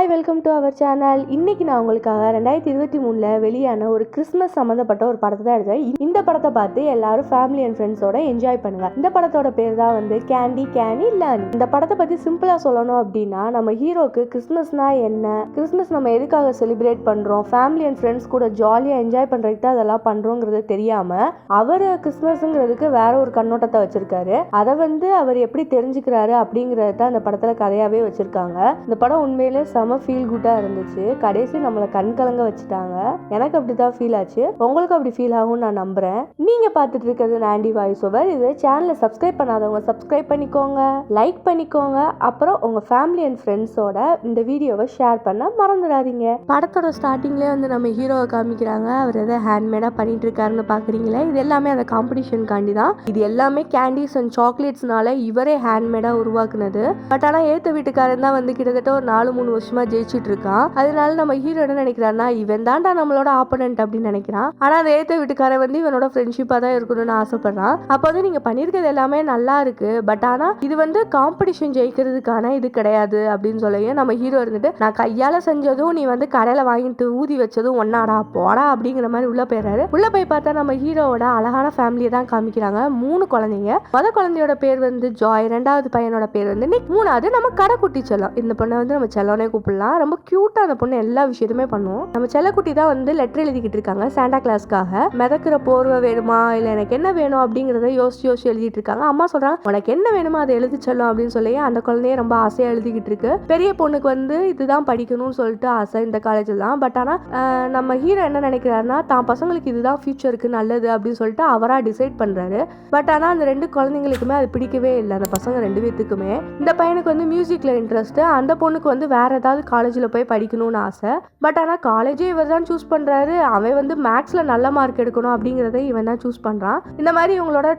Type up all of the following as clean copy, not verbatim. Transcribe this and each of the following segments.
Hi, welcome to our channel. இன்னைக்கு நான் உங்களுக்காக 2023 வெளியான ஒரு கிறிஸ்மஸ் சம்மந்தப்பட்ட ஒரு படத்தை தான் எடுத்தேன். இந்த படத்தை பார்த்து எல்லாரும் ஃபேமிலி அண்ட் ஃப்ரெண்ட்ஸோட என்ஜாய் பண்ணுங்க. இந்த படத்தோட பேர் தான் வந்து கேண்டி கேனி லானி. இந்த படத்தை பத்தி சிம்பிளா சொல்லணும் அப்படின்னா, நம்ம ஹீரோக்கு கிறிஸ்மஸ்னா என்ன, கிறிஸ்மஸ் நம்ம எதுக்காக செலிப்ரேட் பண்றோம், ஃபேமிலி அண்ட் ஃப்ரெண்ட்ஸ் கூட ஜாலியா என்ஜாய் பண்றதுக்கு தான் அதெல்லாம் பண்றோங்கிறது தெரியாம அவர் கிறிஸ்மஸ்ங்கிறதுக்கு வேற ஒரு கண்ணோட்டத்தை வச்சிருக்காரு. அதை வந்து அவர் எப்படி தெரிஞ்சுக்கிறாரு அப்படிங்கறத தான் இந்த படத்துல கதையாவே வச்சிருக்காங்க. இந்த படம் உண்மையிலே செம ஃபீல் குட்டாக இருந்துச்சு. கடைசி நம்மளை கண் கலங்க வச்சுட்டாங்க. எனக்கு அப்படிதான் ஃபீல் ஆச்சு. உங்களுக்கு அப்படி ஃபீல் ஆகும்னு நான் நம்புறேன். நீங்க பார்த்துட்டு இருக்கிறது நாண்டி வாய்ஸ் ஓவர். இது சேனலை சப்ஸ்கிரைப் பண்ணாதவங்க சப்ஸ்கிரைப் பண்ணிக்கோங்க, லைக் பண்ணிக்கோங்க. அப்புறம் உங்க ஃபேமிலி அண்ட் ஃப்ரெண்ட்ஸோட இந்த வீடியோவை ஷேர் பண்ண மறந்துடாதீங்க. படத்தோட ஸ்டார்டிங்லேயே வந்து நம்ம ஹீரோவை காமிக்கிறாங்க. அவர் எதை ஹேண்ட்மேடா பண்ணிட்டு இருக்காருன்னு பாக்குறீங்களே, இது எல்லாமே அந்த காம்படிஷனுக்காண்டி தான். இது எல்லாமே கேண்டீஸ் அண்ட் சாக்லேட்ஸ்னால இவரே ஹேண்ட்மேடா உருவாக்குனது. பட் ஆனால் ஏத்த வீட்டுக்காரன் தான் வந்து கிட்டத்தட்ட ஒரு 4-3 வருஷமா ஜெயிச்சிட்டு இருக்கான். அதனால நம்ம ஹீரோ என்ன நினைக்கிறான்னா, இவன் தான்டா நம்மளோட ஆப்போனன்ட் அப்படின்னு நினைக்கிறான். ஆனா அந்த ஏத்த வீட்டுக்காரன் வந்து இவனோட ஃப்ரெண்ட்ஷிப்பா தான் இருக்கணும்னு ஆசைப்படுறான். அப்போ வந்து நீங்க பண்ணிருக்கிறது எல்லாமே நல்லா இருக்கு, பட் ஆனா இது வந்து காம்படிஷன் ஜெயிக்கிறதுக்கான இது கிடையாது அப்படின்னு சொல்லியும் நம்ம ஹீரோ இருந்துட்டு, நான் கையால செஞ்சதும் நீ வந்து கடையில வாங்கிட்டு ஊதி வச்சதும் ஒன்னாடா போடா அப்படிங்கிற மாதிரி உள்ள போயிடுறாரு. உள்ள போய் பார்த்தா நம்ம ஹீரோவோட அழகான ஃபேமிலியை தான் காமிக்கிறாங்க. 3 குழந்தைங்க. முதல் குழந்தையோட பேர் வந்து ஜாய், 2வது பையனோட பேர் வந்து நிக், 3வது நம்ம கடைக்குட்டி செல்லம். இந்த பொண்ணை வந்து நம்ம செல்லோனே கூப்பிடலாம். ரொம்ப கியூட்டா அந்த பொண்ணு எல்லா விஷயத்துமே பண்ணும். நம்ம செல்லக்குட்டி தான் வந்து லெட்டர் எழுதிக்கிட்டு இருக்காங்க சாண்டா கிளாஸ்க்காக. மிதக்கிற போர்வை வேணுமா இல்ல எனக்கு என்ன வேணும் அப்படிங்கறத யோசிச்சு எழுதிட்டு இருக்காங்க. அம்மா சொல்றாங்க, உனக்கு என்ன வேணுமோ அதை எழுதி செல்லும் அப்படின்னு சொல்லி அந்த குழந்தைய ரொம்ப ஆசையா எழுதிக்கிட்டு இருக்கு. பெரிய பொண்ணுக்கு வந்து இதுதான் படிக்கணும்னு சொல்லிட்டு ஆசை இந்த காலேஜ்ல தான். பட் ஆனா நம்ம ஹீரோ என்ன நினைக்கிறாருன்னா, தான் பசங்களுக்கு இதுதான் ஃபியூச்சருக்கு நல்லது அப்படின்னு சொல்லிட்டு அவரா டிசைட் பண்றாரு. பட் ஆனா அந்த 2 குழந்தைங்களுக்குமே அது பிடிக்கவே இல்லை. அந்த பசங்க 2 பேத்துக்குமே. இந்த பையனுக்கு வந்து மியூசிக்ல இன்ட்ரெஸ்ட், அந்த பொண்ணுக்கு வந்து வேற ஏதாவது காலேஜ்ல போய் படிக்கணும்னு ஆசை. பட் ஆனால் காலேஜே இவர் தான் சூஸ் பண்றாரு. அவன் வந்து மேக்ஸ்ல நல்ல மார்க் எடுக்கணும் அப்படிங்கறத இவன் தான் சூஸ் பண்றான். இந்த மாதிரி இவங்களோட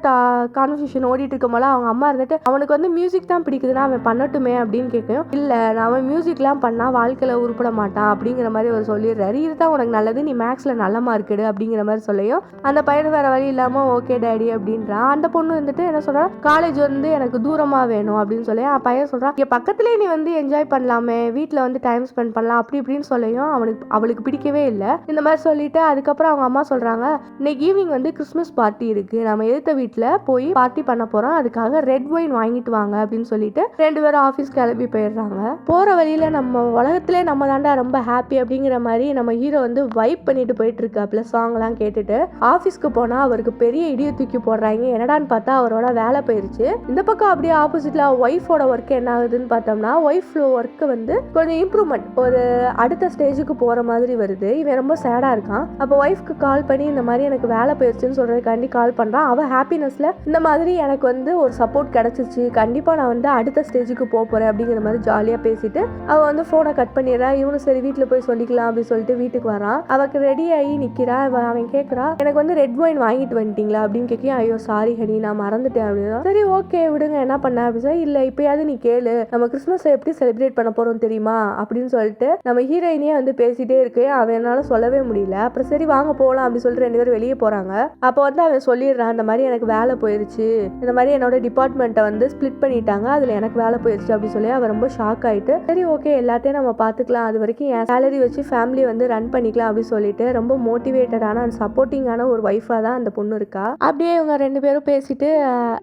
கான்வர்சேஷன் ஓடிட்டு இருக்கும் போல அவங்க அம்மா இருந்துட்டு, அவனுக்கு வந்து மியூசிக் தான் பிடிக்குதுன்னா அவன் பண்ணட்டுமே அப்படின்னு கேட்கும். இல்ல, அவன் மியூசிக்லாம் பண்ணா வாழ்க்கையில உருப்பட மாட்டான் அப்படிங்கிற மாதிரி அவர் சொல்லிடுறாரு. இதுதான் உனக்கு நல்லது, நீ மேக்ஸ்ல நல்ல மார்க் எடு அப்படிங்கிற மாதிரி சொல்லியும் அந்த பையன் வேற வழி இல்லாம ஓகே டேடி அப்படின்றான். அந்த பொண்ணு வந்துட்டு என்ன சொல்றா, காலேஜ் வந்து எனக்கு தூரமா வேணும் அப்படின்னு சொல்லி பையன் சொல்றான், இங்க பக்கத்துலயே நீ வந்து என்ஜாய் பண்ணலாமே, வீட்டுல வந்து டைம் ஸ்பெண்ட் பண்ணலாம் அப்படி இப்படின்னு சொல்லியும் அவளுக்கு பிடிக்கவே இல்லை. இந்த மாதிரி சொல்லிட்டு அதுக்கப்புறம் அவங்க அம்மா சொல்றாங்க, இன்னைக்கு ஈவினிங் வந்து கிறிஸ்மஸ் பார்ட்டி இருக்கு, நம்ம எதிர்த்த வீட்டுல போய் பார்ட்டி பண்ண போறோம், அதுக்காக ரெட் ஒயின் வாங்கிட்டு வாங்க அப்படின்னு சொல்லிட்டு 2 பேரும் ஆஃபீஸ் கிளம்பி போயிடுறாங்க. போற வழியில நம்ம உலகத்திலே நம்ம தாண்டா ரொம்ப ஹாப்பி அப்படிங்கிற மாதிரி நம்ம ஹீரோ வந்து வைப் பண்ணிட்டு போயிட்டு இருக்காப்ல சாங் எல்லாம் கேட்டுட்டு. ஆஃபீஸ்க்கு போனா அவருக்கு பெரிய இடிய தூக்கி போடுறாங்க. என்னடான்னு பார்த்தா அவரோட வேலை போயிருச்சு. இந்த பக்கம் அப்படியே ஆப்போசிட்ல ஒய்ஃபோட ஒர்க் என்ன ஆகுதுன்னு பார்த்தோம்னா, ஒய்ஃப் ஒர்க் வந்து கொஞ்சம் இம்ப்ரூவ்மெண்ட், ஒரு அடுத்த ஸ்டேஜுக்கு போற மாதிரி வருது. இவன் ரொம்ப சேடா இருக்கான். அப்போ ஒய்ஃப்க்கு கால் பண்ணி இந்த மாதிரி எனக்கு வேலை போயிருச்சுன்னு சொல்றதுக்காண்டி கால் பண்றான். அவ ஹாப்பினஸ்ல இந்த மாதிரி எனக்கு வந்து ஒரு சப்போர்ட் கிடைச்சிச்சு, கண்டிப்பா நான் வந்து அடுத்த ஸ்டேஜுக்கு போறேன் அப்படிங்கிற மாதிரி ஜாலியா பேசிட்டு அவ வந்து போனை கட் பண்ணிடுறா. இவனு சரி வீட்டுல போய் சொல்லிக்கலாம் அப்படின்னு சொல்லிட்டு வீட்டுக்கு வரான். அவக்கு ரெடி ஆகி நிக்கிறா. அவன் கேட்கறா, எனக்கு வந்து ரெட் ஒயின் வாங்கிட்டு வந்துட்டீங்களா அப்படின்னு கேட்க, ஐயோ சாரி ஹனி நான் மறந்துட்டேன் அப்படின்னா. சரி ஓகே விடுங்க, என்ன பண்ண அப்படின்னு சொல்லி, இல்ல இப்பயாவது நீ கேளு, நம்ம கிறிஸ்மஸ் எப்படி செலிப்ரேட் பண்ண போறோம் தெரியுமா அப்படின்னு சொல்லிட்டு நம்ம ஹீரோயினே வந்து பேசிட்டே இருக்கு. அவனால சொல்லவே முடியல. அப்புறம் சரி வாங்க போகலாம் அப்படின்னு சொல்லிட்டு 2 பேரும் வெளியே போறாங்க. அப்போ வந்து அவன் சொல்லிடுறான், இந்த மாதிரி எனக்கு வேலை போயிருச்சு, இந்த மாதிரி என்னோட டிபார்ட்மெண்ட்டை வந்து ஸ்பிளிட் பண்ணிட்டாங்க, அதுல எனக்கு வேலை போயிருச்சு அப்படின்னு சொல்லி அவன் ரொம்ப ஷாக் ஆயிட்டு, சரி ஓகே எல்லாத்தையும் நம்ம பாத்துக்கலாம், அது வரைக்கும் என் சேலரி வச்சு ஃபேமிலி வந்து ரன் பண்ணிக்கலாம் அப்படின்னு சொல்லிட்டு ரொம்ப மோட்டிவேட்டடான அண்ட் சப்போர்ட்டிங்கான ஒரு ஒய்ஃபா தான் அந்த பொண்ணு இருக்கா. அப்படியே இவங்க 2 பேரும் பேசிட்டு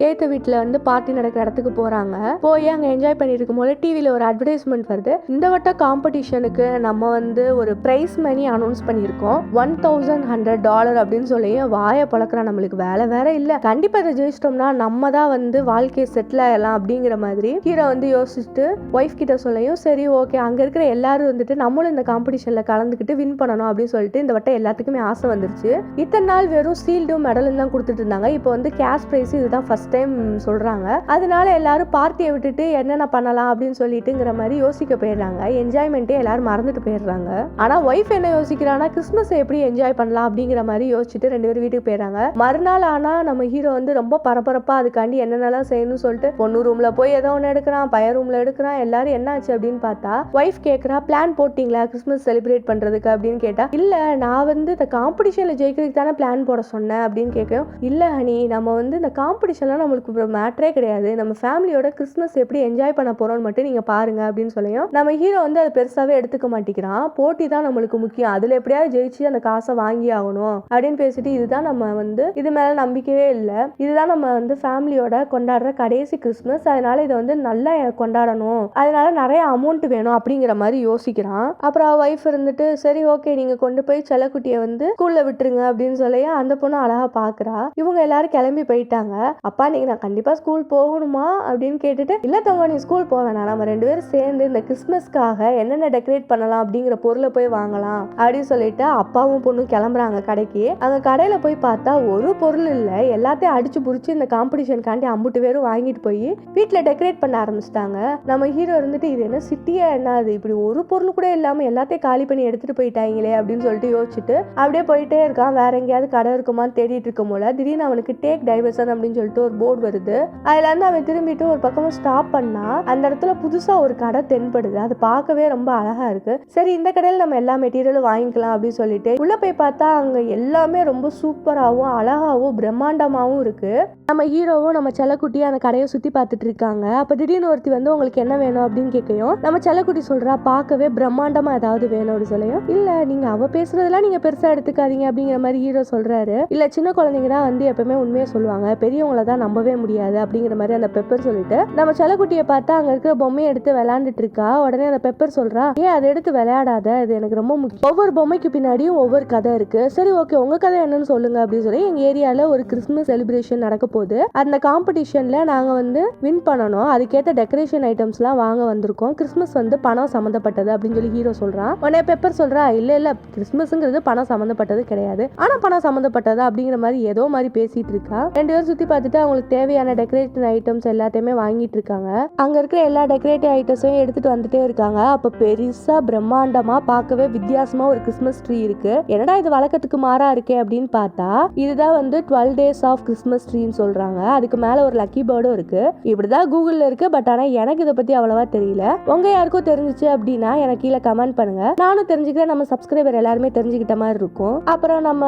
ஏத்த வீட்டுல வந்து பார்ட்டி நடக்கிற இடத்துக்கு போறாங்க. போய் அங்க என்ஜாய் பண்ணிட்டு இருக்கும் போது டிவில ஒரு அட்வர்டைஸ்மெண்ட் வருது. இந்த வட்ட காம்படிஷனுக்கு நம்ம வந்து ஒரு பிரைஸ் மணி அனௌன்ஸ் பண்ணியிருக்கோம், $1,100 அப்படின்னு சொல்லி வாயை பழக்கிறான். நம்மளுக்கு வேலை வேற இல்ல, கண்டிப்பா இதை ஜெயிச்சிட்டோம்னா நம்ம தான் வந்து வாழ்க்கையை செட்டில் ஆகலாம் அப்படிங்கிற மாதிரி ஹீரோ வந்து யோசிச்சுட்டு ஒய்ஃப் கிட்ட சொல்லையும், சரி ஓகே அங்க இருக்கிற எல்லாரும் வந்துட்டு நம்மளும் இந்த காம்படிஷன்ல கலந்துக்கிட்டு வின் பண்ணணும் அப்படின்னு சொல்லிட்டு இந்த வட்டம் எல்லாத்துக்குமே ஆசை வந்துருச்சு. இத்தனை நாள் வெறும் சீல்டும் மெடலும் தான் கொடுத்துட்டு இருந்தாங்க. இப்போ வந்து கேஷ் பிரைஸ் இதுதான் ஃபர்ஸ்ட் டைம் சொல்றாங்க. அதனால எல்லாரும் பார்ட்டியை விட்டுட்டு என்னென்ன பண்ணலாம் அப்படின்னு சொல்லிட்டுங்கிற மாதிரி யோசிக்க போயிடுறாங்க. என்ஜாய்மெண்ட்டே எல்லாரும் மறந்துட்டு போயிடுறாங்க. ஆனா ஒய்ஃப் என்ன யோசிக்கிறான்னா, கிறிஸ்மஸ் எப்படி என்ஜாய் பண்ணலாம் அப்படிங்கிற மாதிரி யோசிச்சுட்டு 2 பேரும் வீட்டுக்கு போயிடுறாங்க. மறுநாள் ஆனா நம்ம ஹீரோ வந்து ரொம்ப பரபரப்பா அதுக்காண்டி என்னென்னலாம் செய்யணும்னு சொல்லிட்டு பொண்ணு ரூம்ல போய் ஏதோ ஒன்று எடுக்கிறான், பையன் ரூம்ல எடுக்கிறான். எல்லாரும் என்னாச்சு அப்படின்னு பார்த்தா ஒய்ஃப் கேட்கறா, பிளான் போட்டீங்களா கிறிஸ்மஸ் செலிப்ரேட் பண்றதுக்கு அப்படின்னு கேட்டா, இல்ல நான் வந்து இந்த காம்படிஷன்ல ஜெயிக்கிறதுக்கு தானே பிளான் போட சொன்னேன் அப்படின்னு கேட்கும். இல்ல ஹனி, நம்ம வந்து இந்த காம்படிஷன்லாம் நம்மளுக்கு மேட்டரே கிடையாது, நம்ம ஃபேமிலியோட கிறிஸ்மஸ் எப்படி என்ஜாய் பண்ண போறோம்னு மட்டும் நீங்க பாருங்க அப்படின்னு சொல்லியும் நம்ம ஹீரோ ஹீரோ வந்து அதை பெருசாவே எடுத்துக்க மாட்டேங்கிறான். போட்டி தான் நம்மளுக்கு முக்கியம், அதுல எப்படியாவது ஜெயிச்சு அந்த காசை வாங்கி ஆகணும் அப்படின்னு பேசிட்டு, இதுதான் நம்ம வந்து இது மேல நம்பிக்கையே இல்லை, இதுதான் நம்ம வந்து ஃபேமிலியோட கொண்டாடுற கடைசி கிறிஸ்மஸ், அதனால இதை வந்து நல்லா கொண்டாடணும், அதனால நிறைய அமௌண்ட் வேணும் அப்படிங்கிற மாதிரி யோசிக்கிறான். அப்புறம் ஒய்ஃப் இருந்துட்டு சரி ஓகே நீங்க கொண்டு போய் செல்லக்குட்டியை வந்து ஸ்கூல்ல விட்டுருங்க அப்படின்னு சொல்லி அந்த பொண்ணு அழகா பாக்குறா. இவங்க எல்லாரும் கிளம்பி போயிட்டாங்க. அப்பா நீங்க நான் கண்டிப்பா ஸ்கூல் போகணுமா அப்படின்னு கேட்டுட்டு, இல்ல தங்க நீ ஸ்கூல் போக வேணாம், நம்ம 2 பேரும் சேர்ந்து இந்த கிறிஸ்மஸ்க்காக என்னென்ன டெக்கரேட் பண்ணலாம் அப்படிங்கிற பொருளை போய் வாங்கலாம் அப்படின்னு சொல்லிட்டு அப்பாவும் பொண்ணும் கிளம்புறாங்க கடைக்கு. அங்க கடையில போய் பார்த்தா ஒரு பொருள் இல்ல, எல்லாத்தையும் அடிச்சு புடிச்சு இந்த காம்படிஷனுக்காண்டி அம்புட்டு பேரும் வாங்கிட்டு போய் வீட்டுல டெக்கரேட் பண்ண ஆரம்பிச்சிட்டாங்க. நம்ம ஹீரோ இருந்துட்டு இது என்ன சிட்டியா என்ன அது, இப்படி ஒரு பொருள் கூட இல்லாம எல்லாத்தையும் காலி பண்ணி எடுத்துட்டு போயிட்டாங்களே அப்படின்னு சொல்லிட்டு யோசிச்சுட்டு அப்படியே போயிட்டே இருக்கான். வேற எங்கேயாவது கடை இருக்குமான்னு தேடிட்டு இருக்கும் போல திடீர்னு அவனுக்கு டேக் டைவர்சன் அப்படின்னு சொல்லிட்டு ஒரு போர்டு வருது. அதுல இருந்து அவன் திரும்பிட்டு ஒரு பக்கமா ஸ்டாப் பண்ணா அந்த இடத்துல புதுசா ஒரு கடை தென்படுது. அது பார்க்கவே ரொம்ப அழகா இருக்கு. சரி இந்த கடையில நம்ம எல்லா மெட்டீரியலும் வாங்கிக்கலாம் அப்படின்னு சொல்லிட்டு உள்ள போய் பார்த்தா அங்க எல்லாமே ரொம்ப சூப்பராகவும் அழகாவும் பிரம்மாண்டமாவும் இருக்கு. நம்ம ஹீரோவும் நம்ம செல்லக்குட்டியும் அந்த கடையை சுத்தி பார்த்துட்டு இருக்காங்க. அப்ப திடீர்னு ஒருத்தி வந்து உங்களுக்கு என்ன வேணும் அப்படின்னு கேட்கையும் நம்ம செல்லக்குட்டி சொல்றா பார்க்கவே பிரம்மாண்டமா ஏதாவது வேணும் அப்படின்னு சொல்லையும், இல்ல நீங்க அவ பேசுறதெல்லாம் நீங்க பெருசா எடுத்துக்காதீங்க அப்படிங்கிற மாதிரி ஹீரோ சொல்றாரு. இல்ல சின்ன குழந்தைங்க தான் வந்து எப்பவுமே உண்மையை சொல்லுவாங்க, பெரியவங்கள தான் நம்பவே முடியாது அப்படிங்கிற மாதிரி அந்த பெப்பர் சொல்லிட்டு நம்ம செல்லக்குட்டியை பார்த்தா அங்க இருக்கிற பொம்மையை எடுத்து விளையாண்டுட்டு இருக்கா. உடனே அந்த பெப்பர் சொல்றா, ஏன் அதை எடுத்து விளையாடாத, இது எனக்கு ரொம்ப முக்கியம், ஒவ்வொரு பொம்மைக்கு பின்னாடியும் ஒவ்வொரு கதை இருக்கு, சரி ஓகே உங்க கதை என்னன்னு சொல்லுங்க அப்படின்னு சொல்லி எங்க ஏரியால ஒரு கிறிஸ்துமஸ் செலிப்ரேஷன் நடக்க போகுது, அந்த காம்படிஷன்ல நாங்க வந்து வின் பண்ணணும், அதுக்கேற்ற டெக்கரேஷன் ஐட்டம்ஸ் எல்லாம் வாங்க வந்திருக்கோம், கிறிஸ்துமஸ் வந்து பணம் சம்பந்தப்பட்டது அப்படின்னு சொல்லி ஹீரோ சொல்றான். உடனே பெப்பர் சொல்றா, இல்ல கிறிஸ்துமஸ்ங்கிறது பணம் சம்பந்தப்பட்டது கிடையாது, ஆனா பணம் சம்பந்தப்பட்டதா அப்படிங்கிற மாதிரி ஏதோ மாதிரி பேசிட்டு இருக்கா. 2 பேரும் சுத்தி பார்த்துட்டு அவங்களுக்கு தேவையான டெக்கரேஷன் ஐட்டம்ஸ் எல்லாத்தையுமே வாங்கிட்டு இருக்காங்க. அங்க இருக்கிற எல்லா டெக்கரேட்டிவ் ஐட்டம்ஸையும் எடுத்துட்டு வந்துட்டே இருக்காங்க. அப்ப பெருசா பிரம்மாண்டமா பார்க்கவே வித்தியாசமா ஒரு கிறிஸ்மஸ் ட்ரீ இருக்கு. என்னடா இது வழக்கத்துக்கு மாறா இருக்கே அப்படின்னு பார்த்தா இதுதான் வந்து 12 days ஆஃப் கிறிஸ்மஸ் ட்ரீன்னு சொல்றாங்க. அதுக்கு மேல ஒரு லக்கி பேர்டும் இருக்கு. இப்படிதான் கூகுள்ல இருக்கு. பட் ஆனா எனக்கு இதை பத்தி அவ்வளவா தெரியல. உங்க யாருக்கும் தெரிஞ்சிச்சு அப்படின்னா எனக்கு கீழே கமெண்ட் பண்ணுங்க, நானும் தெரிஞ்சுக்கிறேன், நம்ம சப்ஸ்கிரைபர் எல்லாருமே தெரிஞ்சுக்கிட்ட மாதிரி இருக்கும். அப்புறம் நம்ம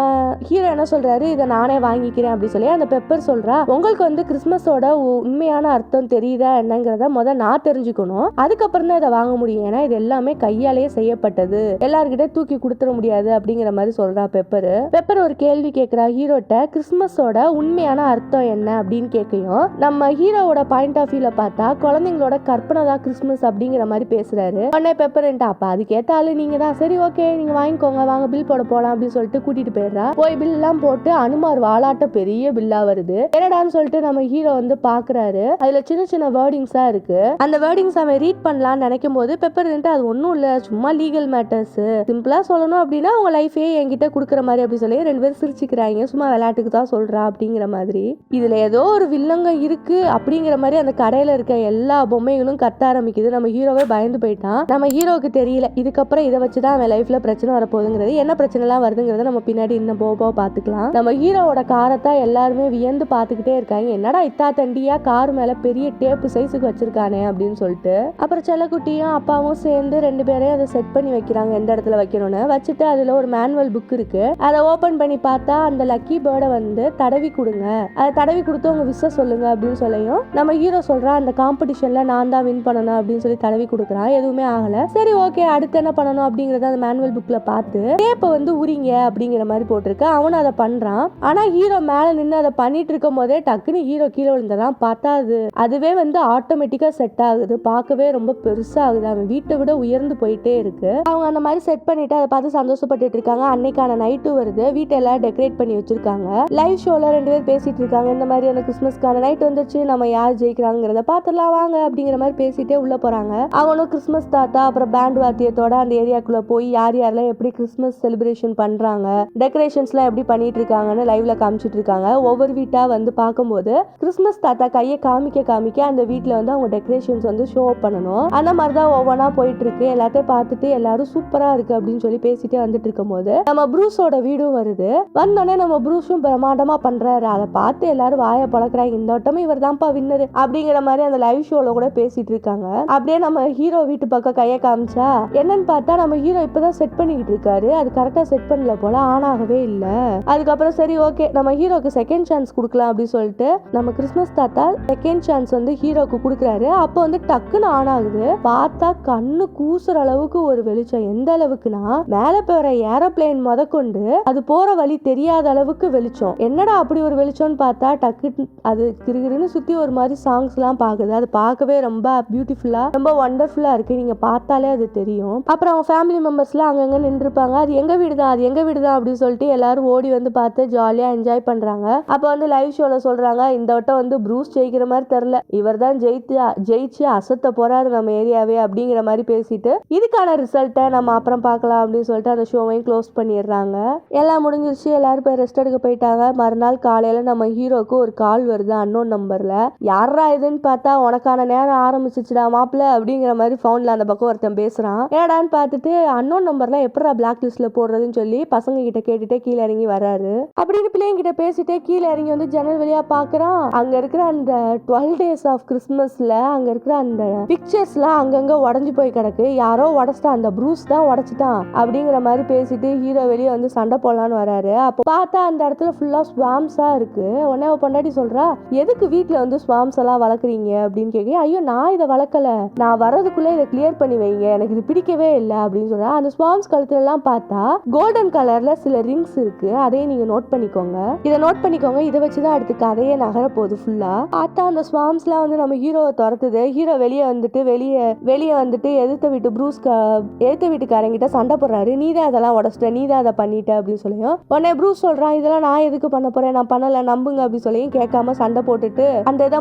ஹீரோ என்ன சொல்றாரு, இதை நானே வாங்கிக்கிறேன் அப்படின்னு சொல்லி அந்த பெப்பர் சொல்றா, உங்களுக்கு வந்து கிறிஸ்மஸோட உண்மையான அர்த்தம் தெரியுதா என்னங்கிறத நான் தெரிஞ்சுக்கணும், அதுக்கப்புறம் தான் இதை வாங்க முடியும், ஏன்னா இது எல்லாமே கையாலேயே செய்யப்பட்டது, எல்லார்கிட்ட தூக்கி கொடுத்துட முடியாது அப்படிங்கிற மாதிரி சொல்றா பெப்பர் ஒரு கேள்வி கேட்கிறா ஹீரோட்ட, கிறிஸ்மஸோட உண்மையான அர்த்தம் என்ன அப்படின்னு கேட்கையும் நம்ம ஹீரோவோட பாயிண்ட் ஆஃப் வியூல பார்த்தா குழந்தைங்களோட கற்பனை தான் கிறிஸ்மஸ் அப்படிங்கிற மாதிரி பேசுறாரு. உடனே பெப்பர் அப்ப அதுக்கேத்த ஆளு நீங்க தான், சரி ஓகே நீங்க வாங்கிக்கோங்க, வாங்க பில் போட போலாம் அப்படின்னு சொல்லிட்டு கூட்டிட்டு போயிடுறா. போய் பில் எல்லாம் போட்டு அனுமார் வாலாட்ட பெரிய பில்லா வருது. என்னடான்னு சொல்லிட்டு நம்ம ஹீரோ வந்து பாக்குறாரு. அதுல சின்ன சின்ன வேர்டிங்ஸா இருக்கு. அந்த வேர்டிங்ஸ் அவன் ரீட் பண்ணலாம்னு நினைக்கும் போது பெப்பர் அது ஒன்னும் இல்ல, சும்மா லீகல் மேட்டர்ஸ், சிம்பிளா சொல்லணும் அப்படின்னா உங்க லைஃபே என்கிட்ட குடுக்கற மாதிரி அப்படி சொல்லி 2 பேரும் சிரிச்சுக்கிறாங்க. சும்மா விளையாட்டுக்கு தான் சொல்றா அப்படிங்கிற மாதிரி. இதுல ஏதோ ஒரு வில்லங்க இருக்கு அப்படிங்கிற மாதிரி அந்த கடையில இருக்க எல்லா பொம்மைகளும் கத்த ஆரம்பிக்குது. நம்ம ஹீரோவே பயந்து போயிட்டான். நம்ம ஹீரோக்கு தெரியல இதுக்கப்புறம் இதை வச்சுதான் அவன் லைஃப்ல பிரச்சனை வரப்போகுதுங்கிறது. என்ன பிரச்சனை எல்லாம் வருதுங்கிறத நம்ம பின்னாடி இன்னும் போக பாத்துக்கலாம். நம்ம ஹீரோவோட காரத்தான் எல்லாருமே வியந்து பாத்துக்கிட்டே இருக்காங்க. என்னடா இத்தா தண்டியா கார் மேல பெரிய டேப்பு சைஸுக்கு வச்சிருக்கானே அப்படின்னு சொல்லிட்டு. அப்புறம் செல்லக்குட்டியும் அப்பாவும் சேர்ந்து 2 பேரையும் அதை செட் பண்ணி வைக்கிறாங்க, எந்த இடத்துல வைக்கணும்னு வச்சுட்டு. அதுல ஒரு மேனுவல் புக் இருக்கு. அதை ஓபன் பண்ணி பார்த்தா அந்த லக்கி பேர்டை வந்து தடவி கொடுங்க, அதை தடவி கொடுத்து உங்க விஷ சொல்லுங்க அப்படின்னு சொல்லியும் நம்ம ஹீரோ சொல்றா, அந்த காம்படிஷன்ல நான் தான் வின் பண்ணணும் அப்படின்னு சொல்லி தடவி கொடுக்குறான். எதுவுமே ஆகல. சரி ஓகே அடுத்து என்ன பண்ணணும் அப்படிங்கறத அந்த மேனுவல் புக்ல பார்த்து டேப்பை வந்து உரிங்க அப்படிங்கிற மாதிரி போட்டிருக்கு. அவனும் அதை பண்றான். ஆனா ஹீரோ மேல நின்று அதை பண்ணிட்டு இருக்கும் போதே டக்குன்னு ஹீரோ கீழே விழுந்ததான். பார்த்தா அதுவே வந்து ஆட்டோமேட்டிக்கா செட் ஆகுது. பார்க்கவே ரொம்ப பெருசா ஆகுது. அவன் வீட்டை விட உயர்ந்து போயிட்டே இருக்கு. அவங்க அந்த மாதிரி செட் பண்ணிட்டு அதை பார்த்து சந்தோஷப்பட்டு இருக்காங்க. அன்னைக்கான நைட்டு வருது. வீட்டை எல்லாம் டெக்கரேட் பண்ணி வச்சிருக்காங்க. லைவ் ஷோல 2 பேர் பேசிட்டு இருக்காங்க. இந்த மாதிரி அந்த கிறிஸ்மஸ்க்கான நைட் வந்துச்சு, நம்ம யார் ஜெயிக்கிறாங்கிறத பாத்துலாம் வாங்க அப்படிங்கிற மாதிரி பேசிட்டே உள்ள போறாங்க. அவனும் கிறிஸ்மஸ் தாத்தா அப்புறம் பேண்ட் வாத்தியத்தோட அந்த ஏரியாக்குள்ள போய் யார் யாரெல்லாம் எப்படி கிறிஸ்மஸ் செலிப்ரேஷன் பண்றாங்க, டெக்கரேஷன்ஸ்லாம் எப்படி பண்ணிட்டு இருக்காங்கன்னு லைவ்ல காமிச்சிட்டு இருக்காங்க. ஒவ்வொரு வீட்டா வந்து பார்க்கும்போது கிறிஸ்மஸ் தாத்தா கையை காமிக்க அந்த வீட்டுல வந்து அவங்க டெக்கரேஷன்ஸ் வந்து ஷோ அப் பண்ணணும். அந்த மாதிரிதான் ஒவ்வொன்றா போயிட்டு இருக்கு. எல்லாத்தையும் பார்த்துட்டு எல்லாரும் சூப்பரா இருக்கு அப்படின்னு சொல்லி பேசிட்டே வந்துட்டு இருக்கும் போது நம்ம ப்ரூஸோட வீடும் வருது. வந்தோடனே நம்ம ப்ரூஸும் பிரமாண்டமா பண்றாரு. அதை பார்த்து எல்லாரும் வாயை பழக்கிறாங்க. இந்த வட்டமும் இவர் தான்ப்பா வின்னர் அப்படிங்கிற மாதிரி அந்த லைவ் ஷோல கூட பேசிட்டு இருக்காங்க. அப்படியே நம்ம ஹீரோ வீட்டு பக்கம் கையை காமிச்சா என்னன்னு பார்த்தா நம்ம ஹீரோ இப்பதான் செட் பண்ணிக்கிட்டு இருக்காரு. அது கரெக்டா செட் பண்ணல போல, ஆன் ஆகவே இல்ல. அதுக்கப்புறம் சரி ஓகே நம்ம ஹீரோக்கு செகண்ட் சான்ஸ் கொடுக்கலாம் அப்படின்னு சொல்லிட்டு நம்ம கிறிஸ்மஸ் தாத்தா செகண்ட் சான்ஸ் வந்து ஹீரோக்கு கொடுக்குறாரு. அப்போ வந்து டக்குன்னு ஆன் ஆகுது. பார்த்தா கண்ணு கூசுற அளவுக்கு ஒரு வெளிச்சம். எந்த அளவுக்குன்னா மேல போற ஏரோப்ளேன் முதற்கொண்டு அது போற வழி தெரியாத அளவுக்கு வெளிச்சம். என்னடா அப்படி ஒரு வெளிச்சம்னு பார்த்தா டக்கு அது கிருகிருன்னு சுத்தி ஒரு மாதிரி சாங்ஸ் எல்லாம் பாக்குது. அது பார்க்கவே ரொம்ப பியூட்டிஃபுல்லா ரொம்ப வண்டர்ஃபுல்லா இருக்கு. நீங்க பார்த்தாலே அது தெரியும். அப்புறம் அவங்க ஃபேமிலி மெம்பர்ஸ்லாம் அங்கங்க நின்று இருப்பாங்க. அது எங்க வீடுதான் அப்படின்னு சொல்லிட்டு எல்லாரும் ஓடி வந்து பார்த்து ஜாலியா என்ஜாய் பண்றாங்க. அப்ப வந்து லைவ் ஷோல சொல்றாங்க, இந்த வட்டம் வந்து ப்ரூஸ் ஜெயிக்கிற மாதிரி தெரியல, இவர் தான் ஜெயிச்சு அசத்த போறாரு நம்ம ஏரியாவே அப்படிங்கிற மாதிரி பேசிட்டு இதுக்கான ரிசல்ட்டை நம்ம அப்புறம் பார்க்கலாம் அப்படின்னு சொல்லிட்டு அந்த ஷோவையும் க்ளோஸ் பண்ணிடுறாங்க. எல்லாம் முடிஞ்சிருச்சு. எல்லாரும் போய் ரெஸ்ட் எடுக்க போயிட்டாங்க. மறுநாள் காலையில நம்ம ஹீரோக்கு ஒரு கால் வருது அன்னோன் நம்பர்ல. யாரா இதுன்னு பார்த்தா உனக்கான நேரம் ஆரம்பிச்சிச்சுடா மாப்பிள்ள அப்படிங்கிற மாதிரி ஃபோன்ல அந்த பக்கம் ஒருத்தன் பேசுறான். ஏடான்னு பார்த்துட்டு அன்னோன் நம்பர்ல எப்படா பிளாக் லிஸ்ட்ல போடுறதுன்னு சொல்லி பசங்க கிட்ட கேட்டுட்டே கீழே இறங்கி வராரு. அப்படின்னு பிள்ளைங்க கிட்ட பேசிட்டே கீழே இறங்கி வந்து ஜன்னல் வழியா பாக்குறான். அங்க இருக்கிற அந்த 12 days ஆஃப் கிறிஸ்மஸ்ல அங்க இருக்கிற அந்த பிக்சர்ஸ்லாம் அங்கங்க உடஞ்சு போய் கிடக்கு. யாரோ உடச்சிட்டான், அந்த ப்ரூஸ் தான் உடச்சிட்டான் அப்படிங்கிற மாதிரி பேசிட்டு ஹீரோ வெளியே வந்து சண்டை போடலான்னு வராரு. அப்போ பார்த்தா அந்த இடத்துல ஃபுல்லா ஸ்வாம்ஸா இருக்கு. உடனே பொண்டாட்டி சொல்றா, எதுக்கு வீட்டுல வந்து ஸ்வாம்ஸ் எல்லாம் வளர்க்குறீங்க அப்படின்னு கேட்க, ஐயோ நான் இதை வளர்க்கல, நான் வர்றதுக்குள்ள இதை கிளியர் பண்ணி வைங்க, எனக்கு இது பிடிக்கவே இல்லை அப்படின்னு சொல்றா. அந்த ஸ்வாம்ஸ் கழுத்துல எல்லாம் பார்த்தா கோல்டன் கலர்ல சில ரிங்ஸ் இருக்கு. அதையும் நீங்க நோட் பண்ணிக்கோங்க. இதை வச்சுதான் அடுத்து கதையே நகர போகுது ஃபுல்லா. பார்த்தா அந்த ஸ்வாம்ஸ்லாம் வந்து நம்ம ஹீரோவை துரத்துது. ஹீரோ வெளியே வந்துட்டு எதிர்த்த வீட்டுக்காரங்கிட்ட சண்டை போடுறாரு. நீதான் அதெல்லாம் உடச்சிட்ட, நீதான் அதை பண்ணிட்ட அப்படின்னு சொல்லியும். உடனே ப்ரூஸ் சொல்றான், இதெல்லாம் நான் எதுக்கு பண்ண போறேன், நான் பண்ணல, நம்புங்க அப்படின்னு சொல்லியும் கேட்காம சண்டை போட்டுட்டு அந்த இதை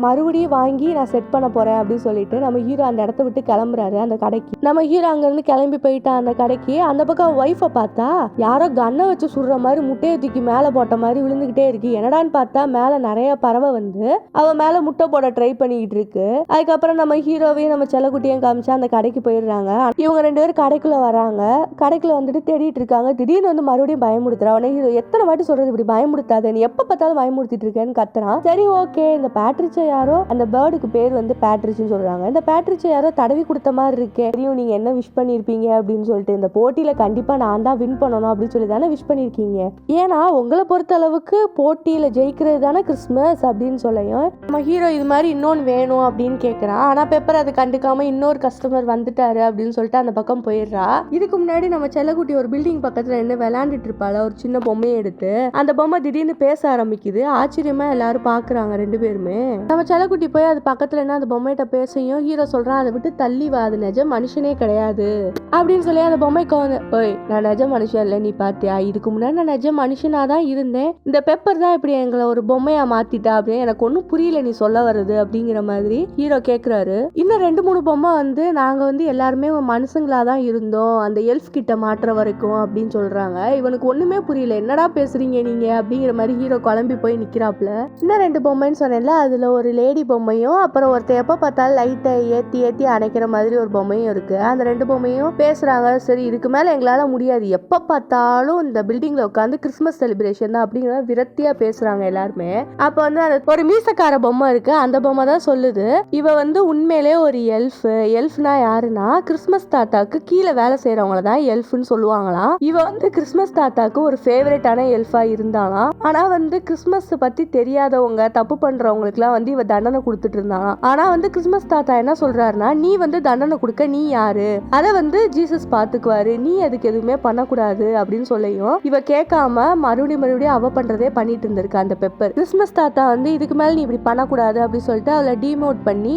மறுபடியும் வாங்கி நான் செட் பண்ண போறேன் அப்படின்னு சொல்லிட்டு நம்ம ஹீரோ அந்த இடத்த விட்டு கிளம்புறாரு அந்த கடைக்கு. நம்ம ஹீரோ அங்க இருந்து கிளம்பி போயிட்டான் அந்த கடைக்கு. அந்த பக்கம் ஒய்ஃபை பார்த்தா யாரோ கண்ணை வச்சு சுடுற மாதிரி முட்டையை தூக்கி மேல போட்ட மாதிரி விழுந்துகிட்டே இருக்கு. என்னடான்னு பார்த்தா மேல நிறைய பறவை வந்து அவ மேல முட்டை போட ட்ரை பண்ணிக்கிட்டு இருக்கு. அதுக்கப்புறம் நம்ம ஹீரோவையும் நம்ம செல்லக்குட்டியும் காமிச்சு அந்த கடைக்கு போயிடுறாங்க. இவங்க 2 பேரும் கடைக்குள்ள வராங்க. கடைக்குள்ள வந்துட்டு தேடிட்டு இருக்காங்க. திடீர்னு வந்து மறுபடியும் பயமுடுத்துறா. உடனே ஹீரோ, எத்தனை வாட்டி சொல்றது இப்படி பயமுடுத்தாத, நீ எப்ப பார்த்தாலும் பயமுடுத்திட்டு இருக்கேன்னு கத்துறான். சரி ஓகே, இந்த பேட்ரிச்சா யாரோ, அந்த பேர்டுக்கு பேர் வந்து பேட்ரிச்சுன்னு சொல்றாங்க. இந்த பேட்ரிச்சா யாரோ தடவி கொடுத்த மாதிரி இருக்கே, தெரியும் நீங்க என்ன விஷ் பண்ணிருப்பீங்க அப்படின்னு சொல்லிட்டு, இந்த போட்டியில கண்டிப்பா நான் தான் வின் பண்ணணும் அப்படின்னு சொல்லி தானே விஷ் பண்ணிருக்கீங்க, ஏன்னா உங்களை பொறுத்த அளவுக்கு போட்டியில ஜெயிக்கிறது தானே கிறிஸ்மஸ் அப்படின்னு சொல்லியும் நம்ம ஹீரோ இது மாதிரி இன்னொன்னு வேணும் அப்படின்னு கேட்கறான். ஆனா பெப்பர் அது கண்டுக்காம இன்னொரு கஸ்டமர் வந்துட்டாரு அப்படின்னு சொல்லிட்டு அந்த பக்கம் போயிடுறா. இதுக்கு முன்னாடி நம்ம செல்லக்குட்டி ஒரு பில்டிங் பக்கத்துல என்ன விளையாண்டுட்டு இருப்பாள, ஒரு சின்ன பொம்மையை எடுத்து அந்த பொம்மை திடீர்னு பேச ஆரம்பிக்குது. ஆச்சரியமா எல்லாரும் பாக்குறாங்க 2 பேருமே. நம்ம செல்லக்குட்டி போய் அது பக்கத்துல என்ன அந்த பொம்மையிட்ட பேசையும் ஹீரோ சொல்றான், அதை விட்டு தள்ளி வா, அது நிஜ மனுஷனே கிடையாது அப்படின்னு சொல்லி அந்த பொம்மைக்கு வந்து, ஓய் நான் நிஜ மனுஷன் இல்லை, நீ பாத்தியா, இதுக்கு முன்னாடி நான் நிஜ மனுஷனா தான் இருந்தேன், இந்த பெப்பர் தான் இப்படி எங்களை ஒரு பொம்மையா மாத்திட்டா அப்படின்னு எனக்கு ஒன்னும் புரியல நீ சொல்ல வருது அப்படிங்கிற மாதிரி ஹீரோ கேக்குறாரு. இன்னும் 2-3 பொம்மை வந்து நாங்க வந்து எல்லாருமே மனுஷங்களா தான் இருந்தோம் அந்த எல்ஃப் கிட்ட மாற்ற வரைக்கும் அப்படின்னு சொல்றாங்க. இவனுக்கு ஒண்ணுமே புரியல, என்னடா பேசுறீங்க நீங்க அப்படிங்கிற மாதிரி ஹீரோ குழம்பி போய் நிக்கிறாப்ல. இன்னும் 2 பொம்மைன்னு சொன்னேன்ல, அதுல ஒரு லேடி பொம்மையும் அப்புறம் ஒருத்தர் எப்ப பார்த்தாலும் லைட்டை ஏத்தி அணைக்கிற மாதிரி ஒரு பொம்மையும் இருக்கு. அந்த 2 பொம்மையும் பேசுறாங்க. சரி இதுக்கு மேல எங்களால முடியாது, எப்ப பார்த்தாலும் இந்த பில்டிங்ல உட்காந்து கிறிஸ்மஸ் செலிப்ரேஷன் தான் அப்படிங்கிற விரக்தியா பேசுறாங்க எல்லாருமே. அப்ப வந்து ஒரு மீசக்கார பொம்மை இருக்கு. அந்த பொம்மை தான் சொல்லுது, இவ வந்து உண்மையிலே ஒரு எல்ஃப்னா யாருன்னா கிறிஸ்மஸ் தாத்தாக்கு கீழே வேலை செய்யறவங்கள தான் எல்ஃப்னு சொல்லுவாங்களாம். இவ வந்து கிறிஸ்மஸ் தாத்தாக்கு ஒரு ஃபேவரட்டான எல்ஃபா இருந்தாலாம். ஆனா வந்து கிறிஸ்மஸ் பத்தி தெரியாதவங்க தப்பு பண்றவங்களுக்கு எல்லாம் வந்து இவ தண்டனை கொடுத்துட்டு இருந்தாலாம். ஆனா வந்து கிறிஸ்மஸ் தாத்தா என்ன சொல்றாருன்னா, நீ வந்து தண்டனை கொடுக்க நீ யாரு, அதை வந்து ஜீசஸ் பாத்துக்குவாரு, நீ அதுக்கு எதுவுமே பண்ணக்கூடாது அப்படின்னு சொல்லியும் இவ கேட்காம மறுபடியும் அவ பண்றதே பண்ணிட்டு இருந்திருக்கா அந்த பெப்பர். கிறிஸ்மஸ் தாத்தா வந்து இதுக்கு மேல நீ இப்படி பண்ணக்கூடாது அப்படின்னு சொல்லிட்டு அவளை டிமோட் பண்ணி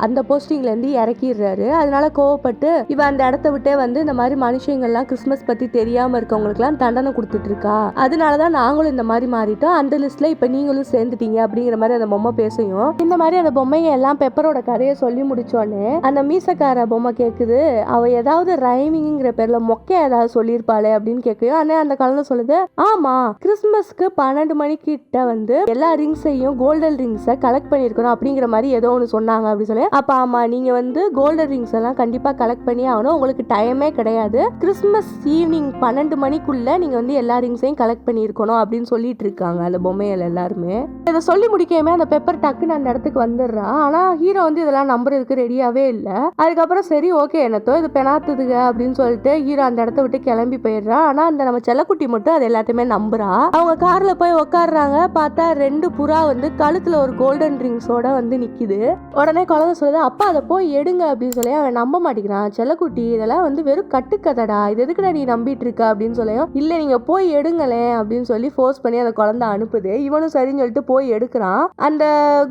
அந்த போஸ்டிங்ல இருந்து இறக்கிடுறாரு. அதனால கோவப்பட்டு இவ அந்த இடத்த விட்டே வந்து இந்த மாதிரி மனுஷங்கள்லாம் கிறிஸ்மஸ் பத்தி தெரியாம இருக்கவங்களுக்கு எல்லாம் தண்டனை கொடுத்துட்டு இருக்கா, அதனாலதான் நாங்களும் இந்த மாதிரி மாறிட்டோம், அந்த லிஸ்ட்ல இப்ப நீங்களும் சேர்ந்துட்டீங்க அப்படிங்கிற மாதிரி அந்த பொம்மை பேசையும் இந்த மாதிரி அந்த பொம்மைங்க எல்லாம் பெப்பரோட கதையை சொல்லி முடிச்சோன்னு அந்த மீசக்கார பொம்மை கேக்குது, அவ ஏதாவது ரைமிங்கிற பேர்ல மொக்க ஏதாவது சொல்லியிருப்பாளே அப்படின்னு கேட்கும். ஆனா அந்த குழந்தை சொல்லுது, ஆமா கிறிஸ்மஸ்க்கு 12 மணிக்கிட்ட வந்து எல்லா ரிங்ஸையும் கோல்டன் ரிங்ஸை கலெக்ட் பண்ணிருக்கணும் அப்படிங்கிற மாதிரி ஏதோ ஒன்று சொன்னாங்க அப்படின்னு சொல்லி, அப்ப ஆமா நீங்க வந்து கோல்டன் ரிங்ஸ் எல்லாம் கண்டிப்பா கலெக்ட் பண்ணி ஆகணும், உங்களுக்கு டைமே கிடையாது, கிறிஸ்மஸ் ஈவினிங் 12 மணிக்குள்ள நீங்க வந்து எல்லா ரிங்ஸையும் கலெக்ட் பண்ணிருக்கணும் அப்படின்னு சொல்லிட்டு இருக்காங்க அந்த பொம்மைகள் எல்லாருமே. இதை சொல்லி முடிக்கவே அந்த பெப்பர் டக்குன்னு அந்த இடத்துக்கு வந்துடுறா. ஆனா ஹீரோ வந்து இதெல்லாம் நம்புறதுக்கு ரெடியாவே இல்லை. அதுக்கப்புறம் சரி ஓகே என்னத்தோ இது பெணாத்துதுங்க அப்படின்னு சொல்லிட்டு ஹீரோ அந்த இடத்த விட்டு கிளம்பி போயிடுறா. ஆனா அந்த நம்ம செல்லக்குட்டி மட்டும் அது எல்லாத்தையுமே நம்புறா. அவங்க கார்ல போய் உட்காடுறாங்க. பார்த்தா 2 புறா வந்து கழுத்துல ஒரு கோல்டன் ரிங்ஸோட வந்து நிக்குது. உடனே குழந்தை சொல்லுது, அப்பா அதை போய் எடுங்க அப்படின்னு சொல்லி அவன் நம்ப மாட்டேங்கிறான். செல்லக்குட்டி இதெல்லாம் வந்து வெறும் கட்டுக்கதடா, இது எதுக்குடா நீ நம்பிட்டு இருக்க அப்படின்னு சொல்லியும், இல்ல நீங்க போய் எடுங்களேன் அப்படின்னு சொல்லி ஃபோர்ஸ் பண்ணி அந்த குழந்தை அனுப்புது. இவனும் சரின்னு சொல்லிட்டு போய் எடுக்கிறான். அந்த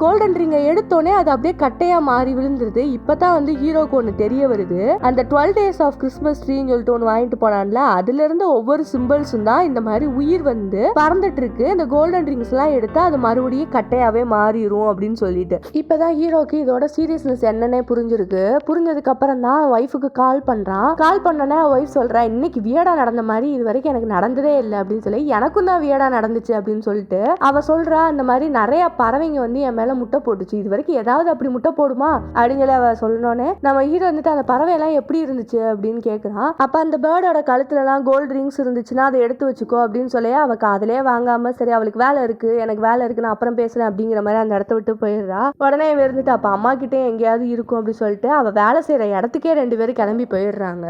கோல்டன் ரிங்கை எடுத்தோடனே அது அப்படியே கட்டையா மாறி விழுந்துருது. இப்பதான் வந்து ஹீரோக்கு ஒண்ணு தெரிய வருது, அந்த 12 days of Christmas ட்ரீன்னு சொல்லிட்டு ஒன்று வாங்கிட்டு போனான்ல, அதுல இருந்து ஒவ்வொரு சிம்பிள்ஸும் தான் இந்த மாதிரி உயிர் வந்து பறந்துட்டு இருக்கு. இந்த கோல்டன் ரிங்ஸ் எல்லாம் எடுத்தா அது மறுபடியும் கட்டையாவே மாறிடும் அப்படின்னு சொல்லிட்டு இப்பதான் ஹீரோக்கு இதோட சீரியஸ்னஸ் என்னன்னே புரிஞ்சிருக்கு. புரிஞ்சதுக்கு அப்புறம் தான் ஒய்ஃபுக்கு கால் பண்றான். கால் பண்ணோன்னே ஒய்ஃப் சொல்றா, இன்னைக்கு வியடா நடந்த மாதிரி இது வரைக்கும் எனக்கு நடந்ததே இல்லை அப்படின்னு சொல்லி, எனக்கும் தான் வியடா நடந்துச்சு அப்படின்னு சொல்லிட்டு அவ சொல்றா, அந்த மாதிரி நிறைய பறவைங்க வந்து என் மேல முட்டை போட்டுச்சு, இது வரைக்கும் ஏதாவது அப்படி முட்டை போடுமா அப்படின்னு சொல்லி அவ சொல்லணும்னே நம்ம ஹீரோ வந்துட்டு அந்த பறவை எல்லாம் எப்படி இருந்துச்சு அப்படின்னு கேட்குறான். அப்ப அந்த பேர்டோட கழுத்துல எல்லாம் கோல்டு ரிங்ஸ் இருந்துச்சுன்னா அதை எடுத்து வச்சுக்கோ அப்படின்னு சொல்லி அவ காதலே வாங்காம, சரி அவளுக்கு வேலை இருக்கு, எனக்கு வேலை இருக்கு, நான் அப்புறம் பேசுறேன் அப்படிங்கிற மாதிரி அந்த இடத்த விட்டு போயிடுறா. உடனே இருந்துட்டு அப்ப அம்மா கிட்டே எங்கேயாவது இருக்கும் அப்படின்னு சொல்லிட்டு அவ வேலை செய்யற இடத்துக்கே 2 பேரும் கிளம்பி போயிடுறாங்க.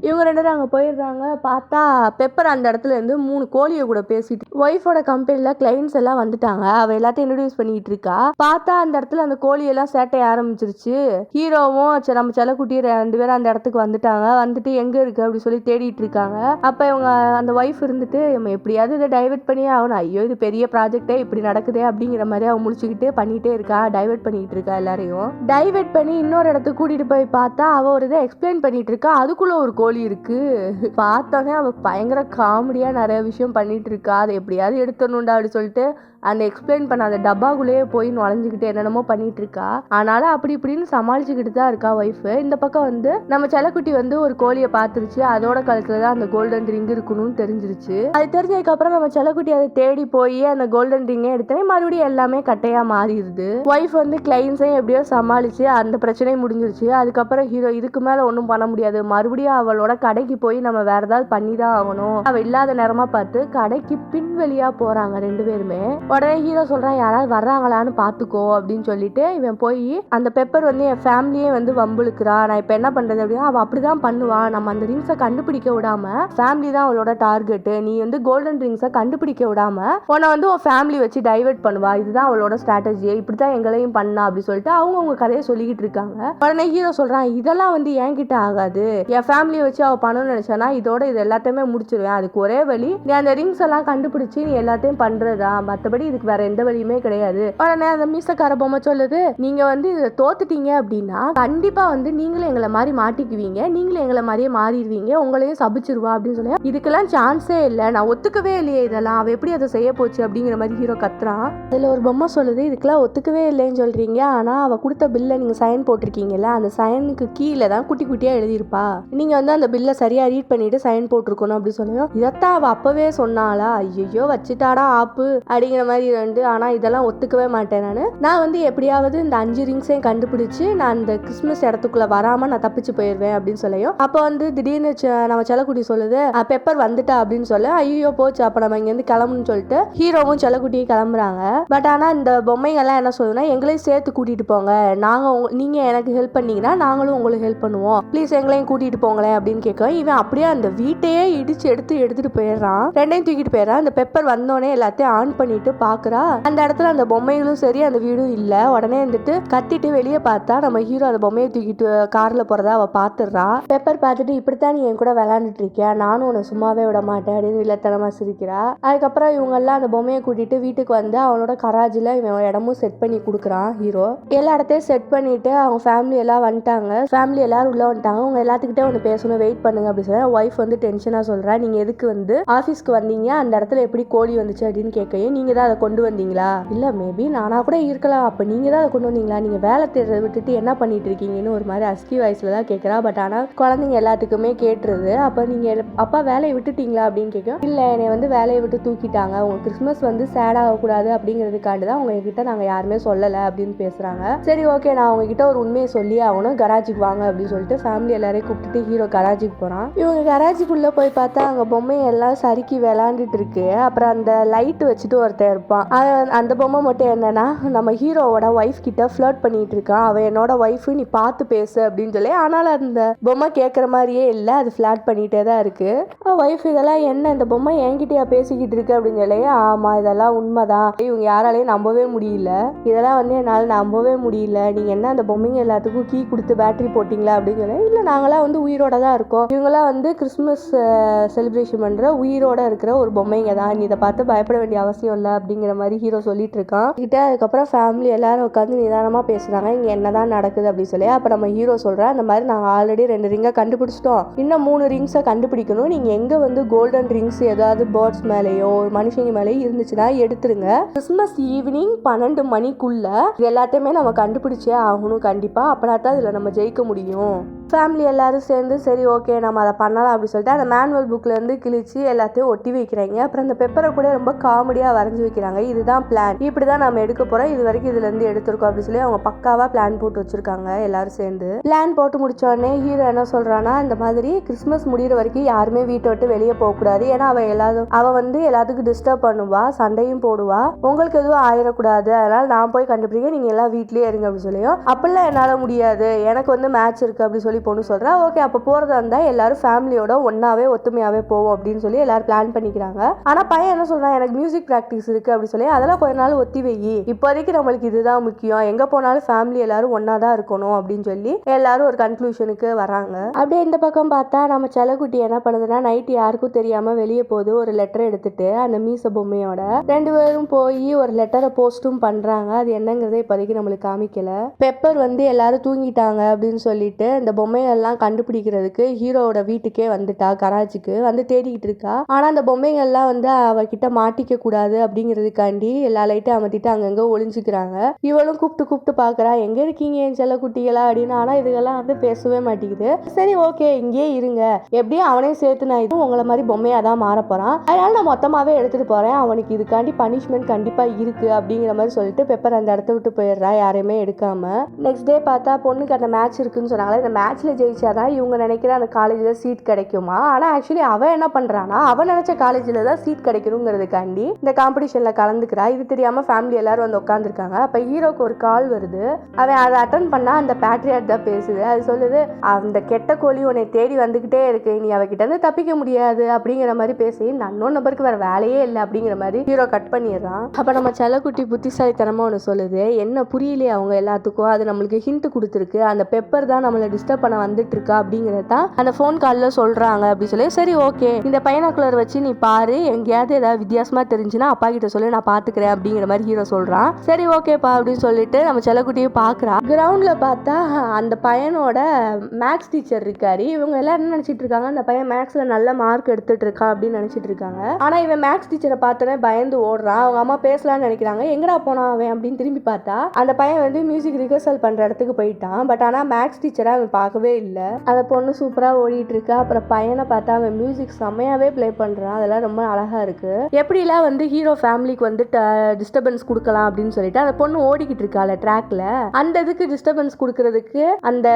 இவங்க 2 பேரும் அங்க போயிடுறாங்க. பார்த்தா பெப்பர் அந்த இடத்துல இருந்து 3 கோழியை கூட பேசிட்டு ஒய்ஃபோட கம்பெனில கிளைண்ட்ஸ் எல்லாம் வந்துட்டாங்க. அவ எல்லாத்தையும் இன்ட்ரோடியூஸ் பண்ணிட்டு இருக்கா. பார்த்தா அந்த இடத்துல அந்த கோழியெல்லாம் சேட்டை ஆரம்பிச்சிருச்சு. ஹீரோவும் நம்ம செல்லக்குட்டி 2 பேரும் அந்த இடத்துக்கு வந்துட்டாங்க. வந்துட்டு எங்க இருக்கு அப்படி சொல்லி தேடிட்டு இருக்காங்க. அப்ப இவங்க அந்த ஒய்ஃப் இருந்துட்டு, நம்ம எப்படியாவது இதை டைவர்ட் பண்ணி ஆகணும், ஐயோ இது பெரிய ப்ராஜெக்டே இப்படி நடக்குதே அப்படிங்கிற மாதிரி அவன் முடிச்சுக்கிட்டு பண்ணிட்டே இருக்கா. டைவர்ட் பண்ணிட்டு இருக்கா. எல்லாரையும் டைவர்ட் பண்ணி இன்னொரு இடத்துக்கு கூட்டிட்டு போய் பார்த்தா அவ ஒரு இதை எக்ஸ்பிளைன் பண்ணிட்டு இருக்கா. அதுக்குள்ள ஒரு கோழி இருக்கு. பார்த்தோன்னே அவ பயங்கர காமெடியா நிறைய விஷயம் பண்ணிட்டு இருக்கா. அதை எப்படியாவது எடுத்துடணும்டா அப்படி சொல்லிட்டு அந்த எக்ஸ்பிளைன் பண்ண அந்த டப்பாக்குள்ளேயே போய் நுழைஞ்சுக்கிட்டு என்னென்னமோ பண்ணிட்டு இருக்கா. ஆனாலும் அப்படி இப்படின்னு சமாளிச்சுக்கிட்டு தான் இருக்கா ஒய்ஃப். இந்த பக்கம் வந்து நம்ம செல்லக்குட்டி வந்து ஒரு கோழியை பார்த்துருச்சு. அதோட கழுத்துல தான் அந்த கோல்டன் ரிங் இருக்கணும்னு தெரிஞ்சிருச்சு. அது தெரிஞ்சதுக்கு அப்புறம் நம்ம செல்லக்குட்டி அதை தேடி போய் அந்த கோல்டன் ரிங்கை எடுத்தனே மறுபடியும் எல்லாமே கட்டையா மாறிடுது. ஒய்ஃப் வந்து கிளைண்ட்ஸையும் எப்படியோ சமாளிச்சு அந்த பிரச்சனையும் முடிஞ்சிருச்சு. அதுக்கப்புறம் ஹீரோ இதுக்கு மேல ஒன்றும் பண்ண முடியாது, மறுபடியும் அவளோட கடைக்கு போய் நம்ம வேற ஏதாவது பண்ணி தான் ஆகணும். அவ இல்லாத நேரமா பார்த்து கடைக்கு பின்வெளியா போறாங்க 2 பேருமே. உடனே ஹீரோ சொல்றான், யாராவது வர்றாங்களான்னு பாத்துக்கோ அப்படின்னு சொல்லிட்டு இவன் போய் அந்த பெப்பர் வந்து என் ஃபேமிலியே வந்து வம்புழுக்கிறா, நான் இப்ப என்ன பண்றது அப்படின்னா, அவ அப்படிதான் பண்ணுவா, நம்ம அந்த ரிங்ஸை கண்டுபிடிக்க விடாம, ஃபேமிலி தான் அவளோட டார்கெட், நீ வந்து கோல்டன் ரிங்ஸை கண்டுபிடிக்க விடாம உன்னை வந்து உன் ஃபேமிலி வச்சு டைவர்ட் பண்ணுவா, இதுதான் அவளோட ஸ்ட்ராட்டஜி, இப்படிதான் எங்களையும் பண்ணா அப்படி சொல்லிட்டு அவங்க கதையை சொல்லிக்கிட்டு இருக்காங்க. உடனே ஹீரோ சொல்றான், இதெல்லாம் வந்து என்கிட்ட ஆகாது, என் ஃபேமிலியை வச்சு அவ பண்ணணும்னு நினைச்சானா இதோட இது எல்லாத்தையுமே முடிச்சிருவேன், அதுக்கு ஒரே வழி நீ அந்த ரிங்ஸ் எல்லாம் கண்டுபிடிச்சு நீ எல்லாத்தையும் பண்றதா, மற்றபடி இதுக்கு வேற எந்த வழியுமே கிடையாது. உடனே அந்த மீசக்கார பொம்மை சொல்லுது, நீங்க வந்து இதை தோத்துட்டீங்க அப்படின்னா கண்டிப்பா வந்து நீங்களும் எங்களை மாதிரி மாட்டிக்குவீங்க, நீங்களும் எங்களை மாதிரியே மாறிடுவீங்க, உங்களையும் சபிச்சிருவா அப்படின்னு சொல்லி, இதுக்கெல்லாம் சான்ஸே இல்லை, நான் ஒத்துக்கவே இல்லையே இதெல்லாம், அவ எப்படி அதை செய்ய போச்சு அப்படிங்கிற மாதிரி ஹீரோ கத்துறான். அதுல ஒரு பொம்மை சொல்லுது, இதுக்கெல்லாம் ஒத்துக்கவே இல்லைன்னு சொல்றீங்க, ஆனா அவ கொடுத்த பில்ல நீங்க சைன் போட்டிருக்கீங்கல்ல, அந்த சைனுக்கு கீழே தான் குட்டி குட்டியா எழுதியிருப்பா, நீங்க வந்து அந்த பில்லை சரியா ரீட் பண்ணிட்டு சைன் போட்டிருக்கணும் அப்படின்னு சொல்லுவோம். இதைத்தான் அவ அப்பவே சொன்னாளா, ஐயோ வச்சுட்டாடா ஆப்பு அப்படிங்கிற மாதிரி வந்து. ஆனா இதெல்லாம் ஒத்துக்கவே மாட்டேன், நான் வந்து எப்படியாவது இந்த 5 ரிங்ஸையும் கண்டுபிடிச்சு நான் அந்த கிறிஸ்மஸ் இடத்துக்குள்ள வராம நான் தப்பிச்சு போயிடுவேன் அப்படின்னு சொல்லியும். அப்ப வந்து திடீர்னு நம்ம செல்லக்குட்டி சொல்லுது, பெப்பர் வந்துட்டா அப்படின்னு சொல்ல, ஐயோ போச்சு அப்ப நம்ம இங்க இருந்து கிளம்புன்னு சொல்லிட்டு ஹீரோவும் செல்லக்குட்டியும் கிளம்புறாங்க. பட் ஆனா இந்த பொம்மைங்க எல்லாம் என்ன சொல்லுதுன்னா, எங்களையும் சேர்த்து கூட்டிட்டு போங்க, நீங்க எனக்கு ஹெல்ப் பண்ணீங்கன்னா நாங்களும் உங்களுக்கு ஹெல்ப் பண்ணுவோம், ப்ளீஸ் எங்களையும் கூட்டிட்டு போங்களேன் அப்படின்னு கேட்க, இவன் அப்படியே அந்த வீட்டையே இடிச்சு எடுத்துட்டு போயிடுறான். 2யும் தூக்கிட்டு போயிடுறான். அந்த பெப்பர் வந்தோடனே எல்லாத்தையும் ஆன் பண்ணிட்டு பாக்குறா, அந்த இடத்துல அந்த பொம்மைகளும் சரி அந்த வீடும் இல்ல. உடனே வந்துட்டு கத்திட்டு வெளியே பார்த்தா நம்ம ஹீரோ அந்த பொம்மையை தூக்கிட்டு கார்ல போறதா அவ பாத்துடுறா. பெப்பர் பார்த்துட்டு, இப்படித்தான் நீ என் கூட விளையாண்டுட்டு இருக்கியா, நானும் உன்னை சும்மாவே விட மாட்டேன் அப்படின்னு வில்லத்தனமா சிரிக்கிறா. அதுக்கப்புறம் இவங்க எல்லாம் அந்த பொம்மையை கூட்டிட்டு வீட்டுக்கு வந்து அவனோட கராஜில இவன் இடமும் செட் பண்ணி கொடுக்குறான். ஹீரோ எல்லா இடத்தையும் செட் பண்ணிட்டு அவங்க ஃபேமிலி எல்லாம் வந்துட்டாங்க. ஃபேமிலி எல்லாரும் உள்ள வந்துட்டாங்க. அவங்க எல்லாத்துக்கிட்டே ஒன்று பேசணும், வெயிட் பண்ணுங்க அப்படின்னு சொல்ல ஒய்ஃப் வந்து டென்ஷனா சொல்றா, நீங்க எதுக்கு வந்து ஆபீஸ்க்கு வந்தீங்க, அந்த இடத்துல எப்படி கோழி வந்துச்சு அப்படின்னு கேட்கையும், நீங்க தான் அதை கொண்டு வந்தீங்களா, இல்ல மேபி நானா கூட இருக்கலாம், அப்ப நீங்க தான் அதை கொண்டு வந்தீங்களா, நீங்க வேலை தேடுறதை விட்டுட்டு என்ன பண்ணிட்டு இருக்கீங்கன்னு ஒரு மாதிரி அஸ்கி வாய்ஸ்ல தான் கேட்கறா. பட் ஆனா குழந்தைங்க எல்லாத்துக்குமே கேட்டுருது. அப்ப நீங்க அப்பா வேலையை விட்டுட்டீங்களா அப்படின்னு கேட்கும். இல்ல என்னை வந்து வேலையை விட்டு தூக்கிட்டாங்க, உங்க கிறிஸ்மஸ் வந்து சேட் ஆகக்கூடாது அப்படிங்கிறதுக்காண்டி தான் உங்ககிட்ட நாங்க யாருமே சொல்லல அப்படின்னு பேசுறாங்க. சரி ஓகே, நான் உங்ககிட்ட ஒரு உண்மையை சொல்லி ஆகணும், கராஜுக்கு வாங்க அப்படின்னு சொல்லிட்டு ஃபேமிலி எல்லாரையும் கூப்பிட்டுட்டு ஹீரோ கராஜ் கராஜுக்கு போகிறான். இவங்க கராஜுக்குள்ளே போய் பார்த்தா அங்கே பொம்மையை எல்லாம் சறுக்கி விளாண்டுட்டு இருக்கு. அப்புறம் அந்த லைட் வச்சுட்டு ஒருத்தர் இருப்பான். அந்த பொம்மை மட்டும் என்னன்னா நம்ம ஹீரோவோட ஒய்ஃப் கிட்ட ஃப்ளர்ட் பண்ணிட்டு இருக்கான். அவன் என்னோட ஒய்ஃபு, நீ பார்த்து பேசு அப்படின்னு சொல்லி. ஆனால் அந்த பொம்மை கேட்குற மாதிரியே இல்லை, அது ஃப்ளாட் பண்ணிகிட்டே தான் இருக்கு. ஒய்ஃப் இதெல்லாம் என்ன, இந்த பொம்மை என்கிட்டயா பேசிக்கிட்டு இருக்கு அப்படின்னு சொல்லி. ஆமாம், இதெல்லாம் உண்மைதான், இவங்க யாராலையும் நம்பவே முடியல, இதெல்லாம் வந்து என்னால் நம்பவே முடியல, நீங்கள் என்ன அந்த பொம்மைங்க எல்லாத்துக்கும் கீ கொடுத்து பேட்டரி போட்டிங்களா அப்படின்னு சொல்லி. இல்லை, நாங்களாம் வந்து உயிரோட தான் இருக்கோம், இவங்களாம் வந்து கிறிஸ்மஸ் செலிப்ரேஷன் பண்ணுற உயிரோட இருக்கிற ஒரு பொம்மைங்க தான், நீ இதை பார்த்து பயப்பட வேண்டிய அவசியம் இல்லை அப்படிங்கிற மாதிரி ஹீரோ சொல்லிட்டு இருக்கான் கிட்ட. அதுக்கப்புறம் ஃபேமிலி எல்லாரும் உட்காந்து நிதானமாக பேசுகிறாங்க, இங்கே என்னதான் நடக்குது அப்படின்னு சொல்லி. அப்போ நம்ம ஹீரோ சொல்கிறேன், அந்த மாதிரி நாங்கள் ஆல்ரெடி 2 ரிங்கை கண்டுபிடிச்சிட்டோம், இன்னும் 3 ரிங்ஸை கண்டுபிடிக்கணும், நீங்கள் எங்கே வந்து கோல்டன் ரிங்ஸ் ஏதாவது பேர்ட்ஸ் மேலேயோ ஒரு மனுஷங்க மேலேயோ இருந்துச்சுன்னா எடுத்துருங்க, கிறிஸ்மஸ் ஈவினிங் 12 மணிக்குள்ள எல்லாத்தையுமே நம்ம கண்டுபிடிச்சே ஆகணும் கண்டிப்பாக, அப்படின்னா தான் இதில் நம்ம ஜெயிக்க முடியும். ஃபேமிலி எல்லாரும் சேர்ந்து சரி ஓகே நம்ம அதை பண்ணலாம் அப்படின்னு சொல்லிட்டு அந்த மேனுவல் புக்லேருந்து கிழிச்சு எல்லாத்தையும் ஒட்டி வைக்கிறாங்க. அப்புறம் அந்த பெப்பரை கூட ரொம்ப காமெடியாக வரைஞ்சி வைக்கிறாங்க. இதுதான் பிளான், இப்படி தான் நம்ம எடுக்க போகிறோம், இது வரைக்கும் இதுலேருந்து எடுத்திருக்கோம் அப்படின்னு சொல்லி அவங்க பக்காவாக பிளான் போட்டு வச்சுருக்காங்க. எல்லாரும் சேர்ந்து பிளான் போட்டு முடிச்சோடனே ஹீரோ என்ன சொல்கிறான்னா, இந்த மாதிரி கிறிஸ்மஸ் முடிகிற வரைக்கும் யாருமே வீட்டை விட்டு வெளியே போகக்கூடாது, ஏன்னா அவள் வந்து எல்லாத்துக்கும் டிஸ்டர்ப் பண்ணுவா, சண்டையும் போடுவா, உங்களுக்கு எதுவும் ஆயிடக்கூடாது, அதனால் நான் போய் கண்டுபிடிக்க, நீங்கள் எல்லாம் வீட்லேயே இருங்க அப்படின்னு சொல்லியும். அப்படிலாம் என்னால் முடியாது, எனக்கு வந்து மேட்ச் இருக்குது அப்படின்னு சொல்லி பொண்ணு சொல்கிறா. ஓகே, அப்போ போகிறதா இருந்தால் எல்லாரும் ஃபேமிலியோட ஒன்றாவே ஒத்துமையாகவே போவோம் அப்படின்னு சொல்லி எல்லாரும் பிளான் பண்ணிக்கிறாங்க. ஆனால் பையன் என்ன சொல்கிறான், எனக்கு மியூசிக் ப்ராக்டிஸ் இருக்குது அப்படின்னு சொல்லி, அதெல்லாம் கொஞ்ச நாள் ஒத்தி வை, இப்போதைக்கு நம்மளுக்கு இதுதான் முக்கியம், எங்கே போனாலும் ஃபேமிலி எல்லாரும் ஒன்றா தான் இருக்கணும் அப்படின்னு சொல்லி எல்லாரும் ஒரு கன்க்ளூஷனுக்கு வராங்க. அப்படியே இந்த பக்கம் பார்த்தா நம்ம செல்லக்குட்டி என்ன பண்ணுதுன்னா, நைட்டு யாருக்கும் தெரியாமல் வெளியே போகுது, ஒரு லெட்டர் எடுத்துட்டு அந்த மீச பொம்மையோட 2 பேரும் போய் ஒரு லெட்டரை போஸ்ட்டும் பண்ணுறாங்க. அது என்னங்கிறத இப்போதைக்கு நம்மளுக்கு காமிக்கல. பெப்பர் வந்து எல்லாரும் தூங்கிட்டாங்க அப்படின்னு சொல்லிட்டு இந்த பொம்மைகள்லாம் கண்டுபிடிக்கிறதுக்கு ஹீரோவோட வீட்டுக்கே வந்துட்டா, கராஜுக்கு வந்து தேடிக்கிட்டு இருக்கா. ஆனால் அந்த பொம்மைகள்லாம் வந்து அவகிட்ட மாட்டிக்க கூடாது அப்படிங்கிறதுக்காண்டி எல்லா லைட்டும் அமர்த்திட்டு அங்கங்கே ஒளிஞ்சுக்கிறாங்க. இவளும் கூப்பிட்டு பார்க்குறா, எங்கே இருக்கீங்க என் செல்ல குட்டிகளா அப்படின்னு. ஆனால் இதுகெல்லாம் வந்து பேசவே மாட்டேங்குது. சரி ஓகே இங்கேயே இருங்க, எப்படியும் அவனையும் சேர்த்து நான் இதுவும் உங்களை மாதிரி பொம்மையாக தான் மாற போகிறான், அதனால நான் மொத்தமாகவே எடுத்துகிட்டு போகிறேன், அவனுக்கு இதுக்காண்டி பனிஷ்மெண்ட் கண்டிப்பாக இருக்குது அப்படிங்கிற மாதிரி சொல்லிட்டு பெப்பர் அந்த இடத்த விட்டு போயிடுறா, யாரையுமே எடுக்காம. நெக்ஸ்ட் டே பார்த்தா பொண்ணுக்கு அந்த மேட்ச் இருக்குன்னு சொன்னாங்களே, இந்த மேட்ச்ல ஜெயிச்சாதான் இவங்க நினைக்கிற அந்த காலேஜில் சீட் கிடைக்குமா. ஆனால் ஆக்சுவலி அவன் என்ன பண்ணுறான்னா, அவன் நினச்ச காலேஜில் தான் சீட் கிடைக்கணுங்கிறதுக்காண்டி இந்த காம்படிஷனில் கலந்துக்கிறா. இது தெரியாமல் ஃபேமிலி எல்லாரும் வந்து உட்காந்துருக்காங்க. அப்போ ஹீரோக்கு ஒரு கால் வருது. அவன் அதை அட்டன் பண்ணால் அந்த பேட்ரியாட் தான் பேசுது. அது சொல்லுது, அந்த கெட்ட கோழி உன்னை தேடி வந்துக்கிட்டே இருக்கு, நீ அவகிட்ட இருந்து தப்பிக்க முடியாது அப்படிங்கிற மாதிரி பேசி, இன்னொரு நபருக்கு வேற வேலையே இல்லை அப்படிங்கிற மாதிரி ஹீரோ கட் பண்ணிடுறான். அப்போ நம்ம செல்லக்குட்டி புத்திசாலித்தனமாக ஒன்று சொல்லுது, என்ன புரியலையே அவங்க எல்லாத்துக்கும், அது நம்மளுக்கு ஹிண்ட் கொடுத்துருக்கு, அந்த பெப்பர் தான் நம்மளை டிஸ்டர்ப் பண்ண வந்துட்டு இருக்கா அப்படிங்கிறத அந்த ஃபோன் காலில் சொல்கிறாங்க அப்படின்னு சொல்லி. சரி ஓகே, இந்த பைனாக்குலர் வச்சு நீ பாரு, எங்கேயாவது ஏதாவது வித்தியாசமாக தெரிஞ்சுன்னா அப்பா கிட்ட சொல்லி நான் பார்த்துக்கிறேன் அப்படிங்கிற மாதிரி ஹீரோ சொல்கிறான். சரி ஓகேப்பா அப்படின்னு சொல்லிட்டு நம்ம செல்லக்குட்டியை பார்க்குறா. கிரவுண்டில் பார்த்தா அந்த பையனோட மேக்ஸ் டீச்சர் இருக்காரு. இவங்க எல்லாம் என்ன நினச்சிட்டு இருக்காங்க, அந்த பையன் மேக்ஸில் நல்ல மார்க் எடுத்துட்டு இருக்கான் அப்படின்னு நினச்சிட்டு இருக்காங்க. ஆனால் இவன் மேக்ஸ் டீச்சரை பார்த்தோன்னே பயந்து ஓடுறான். அவங்க அம்மா பேசலான்னு நினைக்கிறாங்க. எங்கடா போனான் அவன் அப்படின்னு திரும்பி பார்த்தா அந்த பையன் வந்து மியூசிக் ரிஹர்சல் பண்ணுற இடத்துக்கு போயிட்டான். பட் ஆனால் மேக்ஸ் டீச்சரை அவன் பார்க்கவே இல்லை. அந்த பொண்ணு சூப்பராக ஓடிட்டு இருக்கா. அப்புறம் பையனை பார்த்தா அவன் மியூசிக் செம்மையாவே ப்ளே பண்ணுறான். அதெல்லாம் ரொம்ப அழகாக இருக்கு. எப்படிலாம் வந்து ஹீரோ ஃபேமிலிக்கு வந்து டிஸ்டர்பன்ஸ் கொடுக்கலாம் அப்படின்னு சொல்லிட்டு அந்த பொண்ணு ஓடிக்கிட்டு இருக்காள் ட்ராக்ல. அந்த இதுக்கு டிஸ்டர்பன்ஸ் கொடுக்கறதுக்கு அந்த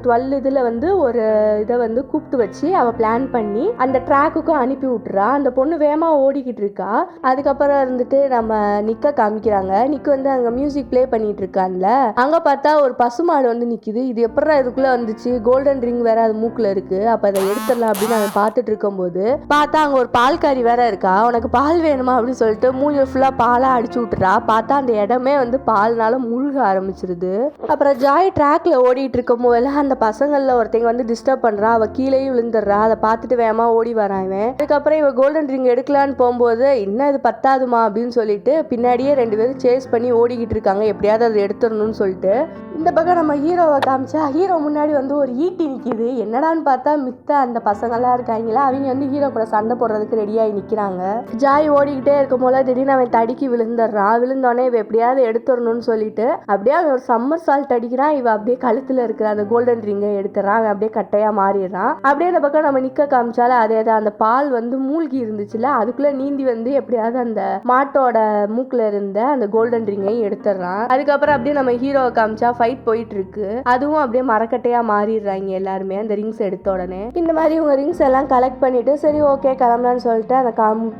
12 இதில் வந்து ஒரு இதை வந்து கூப்பிட்டு வச்சு அவள் பிளான் பண்ணி அந்த ட்ராக்குக்கும் அனுப்பி விட்டுறா. அந்த பொண்ணு வேகமாக ஓடிக்கிட்டு இருக்கா. அதுக்கப்புறம் இருந்துட்டு நம்ம நிக்க காமிக்கிறாங்க. நிக்க வந்து அங்கே மியூசிக் ப்ளே பண்ணிட்டு இருக்கான்ல, அங்கே பார்த்தா ஒரு பசுமாடு வந்து நிற்கிது. இது எப்படா இதுக்குள்ளே வந்துச்சு, கோல்டன் ரிங் வேற அது மூக்கில் இருக்கு, அப்போ அதை எடுத்துடலாம் அப்படின்னு அவன் பார்த்துட்டு இருக்கும்போது பார்த்தா அங்கே ஒரு பால்காரி வேற இருக்கா. உனக்கு பால் வேணுமா அப்படின்னு சொல்லிட்டு மூஞ்சி ஃபுல்லாக பாலாக அடிச்சு விட்டுறா. பார்த்தா அந்த இடமே வந்து பால்னால முழுக ஆரம்பிச்சிருது. அப்புறம் ஜாய் ட்ராக்ல ஓடிட்டு இருக்கும் போதெல்லாம் அந்த பசங்களில் ஒருத்தங்க வந்து டிஸ்டர்ப் பண்ணுறா. அவள் கீழேயும் விழுந்துடுறா. அதை பார்த்துட்டு வேகமாக ஓடி வரான் இவன். அதுக்கப்புறம் இவன் கோல்டன் ரிங் எடுக்கலான்னு போகும்போது இன்னும் இது பத்தாதுமா அப்படின்னு சொல்லிட்டு பின்னாடியே 2 பேரும் சேஸ் பண்ணி ஓடிக்கிட்டு இருக்காங்க, எப்படியாவது அதை எடுத்துடணும்னு சொல்லிட்டு. இந்த பக்கம் நம்ம ஹீரோவை காமிச்சா ஹீரோ முன்னாடி வந்து ஒரு ஈட்டி நிற்கிது. என்னடான்னு பார்த்தா மித்த அந்த பசங்கள்லாம் இருக்காங்களா, அவங்க வந்து ஹீரோ கூட சண்டை போடுறதுக்கு ரெடியாகி நிற்கிறாங்க. ஜாய் ஓடிக்கிட்டே இருக்கும் போல திடீர்னு அவன் தடுக்கி விழுந்துடுறான். விழுந்தோடனே இவ எப்படியாவது எடுத்துடணும்னு சொல்லிட்டு அப்படியே அவன் ஒரு சம்மர் சால்ட் அடிக்கிறான். இவ அப்படியே கழுத்தில் இருக்கிற அந்த கோல்டன் ரிங்கை எடுத்துறான். அவன் அப்படியே கட்டையாக மாறிடுறான். அப்படியே அந்த பக்கம் நம்ம நிற்க காமிச்சால அதே தான், அந்த பால் வந்து மூழ்கி இருந்துச்சுல, அதுக்குள்ளே நீந்தி வந்து எப்படியாவது அந்த மாட்டோட மூக்கில் இருந்த அந்த கோல்டன் ரிங்கையும் எடுத்துடுறான். அதுக்கப்புறம் அப்படியே நம்ம ஹீரோவை காமிச்சா ஃபைட் போயிட்டு இருக்கு. அதுவும் அப்படியே மரக்கட்டையாக மாறிடுறாங்க எல்லாருமே அந்த ரிங்ஸ் எடுத்த உடனே. இந்த மாதிரி இவங்க ரிங்ஸ் எல்லாம் கலெக்ட் பண்ணிட்டு சரி ஓகே கிளம்பலான்னு சொல்லிட்டு அந்த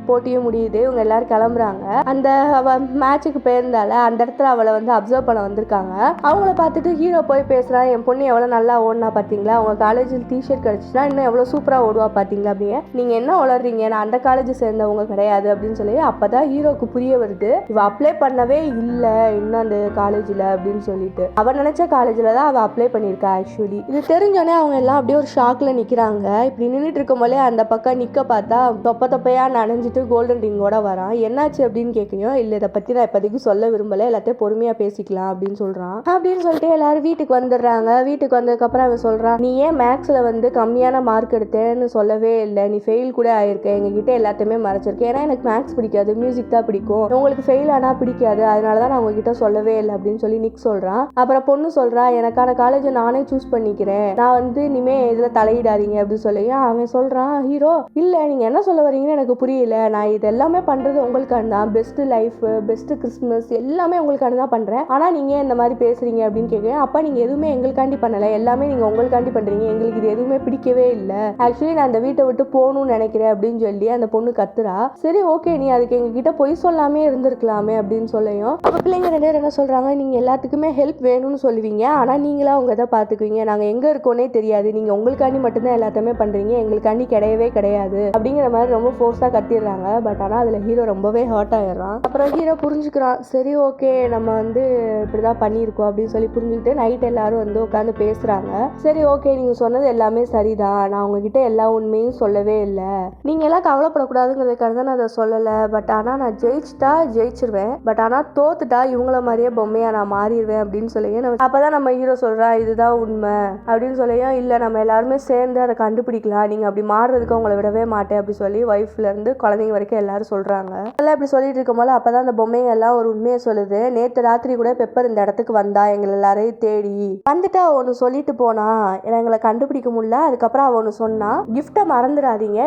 போட்டியும் முடியுது. இவங்க எல்லாரும் கிளம்புறாங்க. அந்த மேட்சுக்கு போயிருந்தால அந்த இடத்துல அவளை வந்து அப்சர்வ் பண்ண வந்திருக்காங்க. அவங்கள பார்த்துட்டு ஹீரோ போய் பேசுறான், என் பொண்ணு எவ்வளவு நல்லா ஓடுனா பாத்தீங்களா, அவங்க காலேஜில் டிஷர்ட் கிடைச்சுன்னா இன்னும் எவ்வளவு சூப்பரா ஓடுவா பாத்தீங்களா அப்படின்னு. நீங்க என்ன வளர்றீங்க, நான் அந்த காலேஜ் சேர்ந்தவங்க கிடையாது அப்படின்னு சொல்லி அப்பதான் ஹீரோக்கு புரிய வருது இவ அப்ளை பண்ணவே இல்லை இன்னும் அந்த காலேஜ்ல அப்படின்னு சொல்லிட்டு. அவ நினைச்ச காலேஜ்ல தான் அவ அப்ளை பண்ணிருக்கா ஆக்சுவலி. இது தெரிஞ்சோடனே அவங்க எல்லாம் அப்படியே ஒரு ஷாக்ல நிக்கிறாங்க. இப்படி நின்றுட்டு இருக்கும் போதே அந்த பக்கம் நிக்க பார்த்தா தொப்பையா நனைஞ்சிட்டு கோல்டன் ரிங்கோட வரான். என்னாச்சு அப்படின்னு கேட்கணும். இல்ல இதை பத்தி நான் இப்போதைக்கு சொல்ல விரும்பல, எல்லாத்தையும் பொறுமையா பேசிக்கலாம் அப்படின்னு சொல்றான். அப்படின்னு சொல்லிட்டு எல்லாரும் வீட்டுக்கு வந்துடுறாங்க. வீட்டுக்கு வந்ததுக்கு அப்புறம் அவன் சொல்றான், நீ ஏன் மேக்ஸ்ல வந்து கம்மியான மார்க் எடுத்தேன்னு சொல்லவே இல்லை, நீ ஃபெயில் கூட ஆயிருக்க, எங்ககிட்ட எல்லாத்தையுமே மறைச்சிருக்கேன். ஏன்னா எனக்கு மேக்ஸ் பிடிக்காது, மியூசிக் தான் பிடிக்கும், உங்களுக்கு ஃபெயில் ஆனா பிடிக்காது, அதனாலதான் நான் உங்ககிட்ட சொல்லவே இல்லை அப்படின்னு சொல்லி நிக் சொல்றான். அப்புறம் பொண்ணு சொல்றா, எனக்கான காலேஜை நானே சூஸ் பண்ணிக்கிறேன், நான் வந்து இனிமே இதுல தலையிடாதீங்க அப்படின்னு சொல்லி. அவன் சொல்றான் ஹீரோ, இல்ல நீங்க என்ன சொல்ல வரீங்கன்னு எனக்கு புரியல, நான் இது எல்லாமே பண்றது உங்களுக்கான தான், பெஸ்ட் லைஃப் பெஸ்ட் கிறிஸ்மஸ் எல்லாமே உங்களுக்கான தான் பண்றேன், ஆனா நீங்க இந்த மாதிரி பேசுறீங்க அப்படின்னு கேட்குறேன். அப்பா நீங்க எதுவுமே எங்களுக்காண்டி பண்ணல, எல்லாமே நீங்க உங்களுக்காண்டி பண்றீங்க, எங்களுக்கு இது எதுவுமே பிடிக்கவே இல்லை, ஆக்சுவலி நான் அந்த வீட்டை விட்டு போகணும்னு நினைக்கிறேன் அப்படின்னு சொல்லி அந்த பொண்ணு கத்துறா. சரி ஓகே நீ அதுக்கு எங்க கிட்ட பொய் சொல்லாமே இருந்திருக்கலாமே அப்படின்னு சொல்லியும். அப்ப பிள்ளைங்க ரெண்டு பேரும் என்ன சொல்றாங்க, நீங்க எல்லாத்துக்குமே ஹெல்ப் வேணும்னு சொல்லுவீங்க, ஆனா நீங்களா உங்க இதை பாத்துக்குவீங்க, நாங்க எங்க இருக்கோனே தெரியாது, நீங்க உங்களுக்காண்டி மட்டும்தான் எல்லாத்தையுமே பண்றீங்க, எங்களுக்காண்டி கிடையவே கிடையாது அப்படிங்கிற மாதிரி ரொம்ப ஃபோர்ஸா கத்திடுறாங்க. பட் ஆனா அதுல ஹீரோ ரொம்பவே ஹர்ட் ஆயிடுறான். அப்புறம் ஹீரோ புரிஞ்சுக்கிறான், சரி ஓகே நம்ம வந்து இப்படிதான் பண்ணியிருக்கோம் அப்படின்னு சொல்லி புரிஞ்சுக்கிட்டு நைட் எல்லாரும் வந்து உட்காந்து பேசுறாங்க. சரி ஓகே நீங்க சொன்னது எல்லாமே சரிதான், நான் உங்ககிட்ட எல்லா உண்மையும் சொல்லவே இல்லை, நீங்க எல்லாம் கவலைப்படக்கூடாதுங்கிறதுக்காக தான் நான் அதை சொல்லலை, பட் ஆனா நான் ஜெயிச்சுட்டா ஜெயிச்சிருவேன், பட் ஆனா தோத்துட்டா இவங்கள மாதிரியே பொம்மையா நான் மாறிடுவேன் அப்படின்னு சொல்லி. அப்பதான் நம்ம ஹீரோ சொல்றா இதுதான் உண்மை அப்படின்னு சொல்லியும். இல்ல நம்ம எல்லாருமே சேர்ந்து அதை கண்டுபிடிக்கலாம், நீங்க அப்படி மாறுறதுக்கு உங்களை விடவே மாட்டேன் அப்படி சொல்லி ஒய்ஃப்ல இருந்து குழந்தைங்க வரைக்கும் எல்லாரும் சொல்றாங்க. எல்லாம் இப்படி சொல்லிட்டு இருக்கும் போது அப்பதான் அந்த பொம்மைங்க எல்லாம் ஒரு உண்மையை சொல்லுது. நேற்று ராத்திரி கூட பெப்பர் இந்த இடத்துக்கு வந்தா, எங்களை எல்லாரையும் தேடி வந்துட்டு அவ ஒன்று சொல்லிட்டு போனா, எங்களை கண்டுபிடிக்க முடியல, அதுக்கப்புறம் அவ ஒன்று சொன்னா, கிஃப்டை மறந்துடாதீங்க,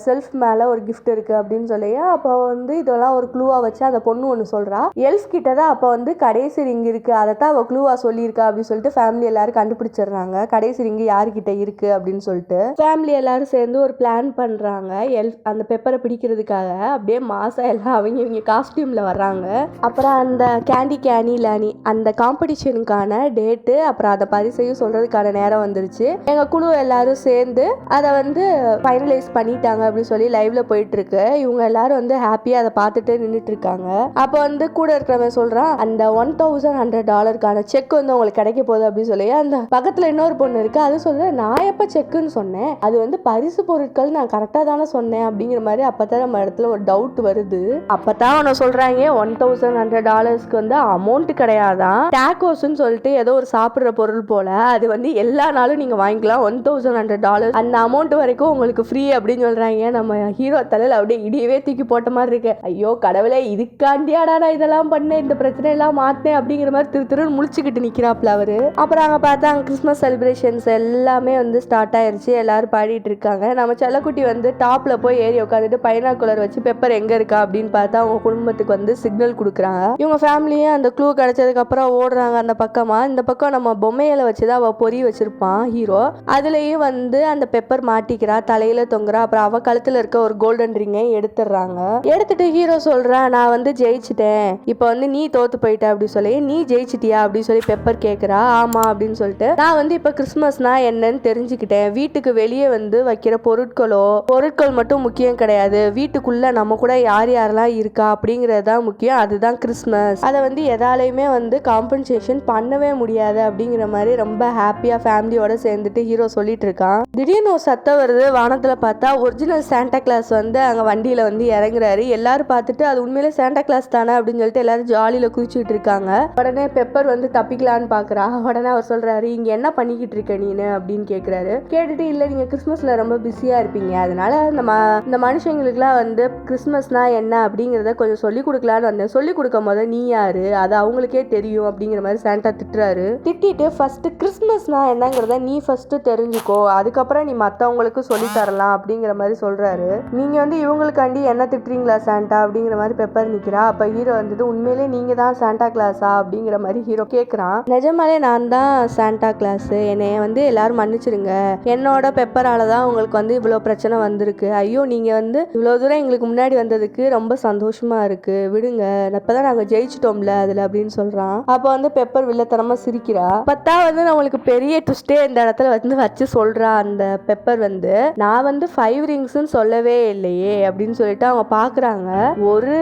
செல்ஃப் மேல ஒரு கிஃப்ட் இருக்கு அப்படின்னு சொல்லி. அப்போ வந்து இதெல்லாம் ஒரு க்ளூவா வச்சு அந்த பொண்ணு ஒன்று சொல்றா, எல்ஃப் கிட்ட தான் அப்போ வந்து கடைசி ரிங் இருக்கு, அதைத்தான் அவ க்ளூவா சொல்லியிருக்கா அப்படின்னு சொல்லிட்டு ஃபேமிலி எல்லாரும் கண்டுபிடிச்சிடுறாங்க கடைசி ரிங் யாருக்கிட்ட இருக்கு அப்படின்னு சொல்லிட்டு. ஃபேமிலி எல்லாரும் சேர்ந்து ஒரு பிளான் பண்றாங்க எல்ஃப் அந்த பெப்பரை பிடிக்கிறதுக்காக. அப்படியே மாசா எல்லாம் அவங்க காஸ்டியூம்ல வர்றாங்க. அப்புறம் அந்த கேண்டி லானி அந்த காம்படிஷனுக்கான டேட்டு அப்புறம் அதை பரிசையும் சொல்றதுக்கான நேரம் வந்துருச்சு. எங்க குழு எல்லாரும் சேர்ந்து அதை வந்து ஃபைனலைஸ் பண்ணிட்டாங்க அப்படின்னு சொல்லி லைவ்ல போயிட்டு இருக்கு. இவங்க எல்லாரும் வந்து ஹாப்பியா அதை பார்த்துட்டு நின்றுட்டு இருக்காங்க. அப்போ வந்து கூட இருக்கிறவன் சொல்றான், அந்த $1100 செக் வந்து உங்களுக்கு கிடைக்க போகுது அப்படின்னு சொல்லி. அந்த பக்கத்துல இன்னொரு பொண்ணு இருக்கு, அது சொல்ற, நான் எப்ப செக்குன்னு சொன்னேன், அது வந்து பரிசு பொருட்கள் நான் கரெக்டா தானே சொன்னேன் அப்படிங்கிற மாதிரி. அப்பதான் நம்ம இடத்துல ஒரு டவுட் வருது. அப்பதான் அவனை சொல்றாங்க $1100 வந்து அமௌண்ட் கிடையாதான், டேக்கோஸ்ன்னு சொல்லிட்டு ஏதோ ஒரு சாப்பிடுற பொருள் போல, அது வந்து எல்லா நாளும் நீங்க வாங்கிக்கலாம், $1100 அந்த அமௌண்ட் வரைக்கும் உங்களுக்கு ஃப்ரீ அப்படின்னு சொல்றாங்க. நம்ம ஹீரோ தலையில அப்படியே இடியவே தூக்கி போட்ட மாதிரி இருக்கு. ஐயோ கடவுளே, இதுக்காண்டியாடா நான் இதெல்லாம் பண்ணேன், இந்த பிரச்சனை எல்லாம் மாத்தேன் அப்படிங்கிற மாதிரி திருன்னு முழிச்சுக்கிட்டு நிக்கிறாப்ல அவரு. அப்புறம் அங்க பார்த்தா அங்க கிறிஸ்மஸ் செலிப்ரேஷன்ஸ் எல்லாமே வந்து ஸ்டார்ட் ஆயிருச்சு. எல்லாரும் பாடிட்டு இருக்காங்க. நம்ம செல்லக்குட்டி வந்து டாப்ல போய் ஏறி உட்காந்துட்டு பைனாக்குலர் வச்சு பெப்பர் எங்க இருக்கா அப்படின்னு பார்த்தா அவங்க குடும்பத்துக்கு வந்து சிக்னல் கொடுக்குறாங்க. இவங்க ஃபேமிலியே அந்த க்ளூ கிடைச்சதுக்கு அப்புறம் ஓடுறாங்க அந்த பக்கமா. இந்த பக்கம் நம்ம பொம்மையில வச்சுதான் அவ பொறி வச்சிருப்பான் ஹீரோ, அதுலயும் வந்து அந்த பெப்பர் மாட்டிக்கிறா, தலையில தொங்குறா. அப்புறம் அவ கழுத்துல இருக்க ஒரு கோல்டன் ரிங்கை எடுத்துடுறாங்க. எடுத்துட்டு ஹீரோ சொல்றான், நான் வந்து ஜெயிச்சிட்டேன், இப்போ வந்து நீ தோத்து போயிட்ட அப்படி சொல்லி. நீ ஜெயிச்சிட்டியா அப்படின்னு சொல்லி பெப்பர் கேக்குறா. ஆமா அப்படின்னு சொல்லிட்டு, நான் வந்து இப்ப கிறிஸ்மஸ்னா என்னன்னு தெரிஞ்சுக்கிட்டேன், வீட்டுக்கு வெளியே வந்து வைக்கிற பொருட்கள் மட்டும் முக்கியம் கிடையாது, வீட்டுக்குள்ள நம்ம கூட யார் யாரெல்லாம் இருக்கா அப்படிங்கறது தான் முக்கியம், அதுதான் கிறிஸ்மஸ், அதை வந்து எதாலையுமே வந்து காம்பன்சேஷன் பண்ணவே முடியாது அப்படிங்கிற மாதிரி ரொம்ப ஹாப்பியா ஃபேமிலியோட சேர்ந்துட்டு ஹீரோ சொல்லிட்டு இருக்கான். திடீர்னு ஒரு சத்தம் வருது. வானத்துல பார்த்தா ஒரிஜினல் சாண்டா கிளாஸ் வந்து அங்க வண்டியில வந்து இறங்குறாரு. எல்லாரும் பார்த்துட்டு அது உண்மையிலே சாண்டா கிளாஸ் தானே அப்படின்னு சொல்லிட்டு எல்லாரும் ஜாலியில குதிச்சுட்டு இருக்காங்க. உடனே பெப்பர் வந்து தப்பிக்கலான்னு பாக்குறா. உடனே அவர் சொல்றாரு, இங்க என்ன பண்ணிக்கிட்டு இருக்க நீனு அப்படின்னு கேக்குறாரு. கேட்டுட்டு, இல்ல நீங்க கிறிஸ்மஸ்ல ரொம்ப பிஸியா இருப்பீங்க, அதனால இந்த மனுஷங்களுக்குலாம் வந்து கிறிஸ்மஸ்னா என்ன அப்படிங்கறத கொஞ்சம் சொல்லி கொடுக்கலான்னு வந்தேன், சொல்லி கொடுக்கும் போது நீ யாரு, அது அவங்களுக்கே தெரியும் அப்படிங்கிற மாதிரி சாண்டா திட்டுறாரு. திட்டிட்டு, ஃபர்ஸ்ட் கிறிஸ்மஸ்னா என்னங்கிறத நீ ஃபர்ஸ்ட் தெரிஞ்சுக்கோ, அதுக்கப்புறம் நீ மத்தவங்களுக்கு சொல்லி தரலாம் அப்படிங்கிற மாதிரி சொல்றாரு. நீங்க வந்து இவங்களுக்காண்டி என்ன திட்டுறீங்களா சாண்டா அப்படிங்கிற மாதிரி பெப்பர் நிக்கிறா. அப்ப ஹீரோ வந்துட்டு, உண்மையிலே நீங்க தான் சாண்டா கிளாஸா அப்படிங்கிற மாதிரி ஹீரோ கேக்குறான். நிஜமாலே நான் தான் சாண்டா கிளாஸ், என்னைய வந்து வந்து எல்லாரும் மன்னிச்சிருங்க, என்னோட பெப்பரால தான் உங்களுக்கு வந்து இவ்வளோ பிரச்சனை வந்திருக்கு, ஐயோ நீங்கள் வந்து இவ்வளோ தூரம் எங்களுக்கு முன்னாடி வந்ததுக்கு ரொம்ப சந்தோஷமா இருக்கு, விடுங்க, இப்பதான் நாங்கள் ஜெயிச்சிட்டோம்ல அதில் அப்படின்னு சொல்கிறான். அப்போ வந்து பெப்பர் வில்லத்தனமாக சிரிக்கிறா. பார்த்தா வந்து நம்மளுக்கு பெரிய ட்விஸ்டே இந்த இடத்துல வந்து வச்சு சொல்கிறா அந்த பெப்பர் வந்து, நான் வந்து 5 ரிங்ஸ்ன்னு சொல்லவே இல்லையே அப்படின்னு சொல்லிட்டு அவங்க பார்க்குறாங்க. ஒரு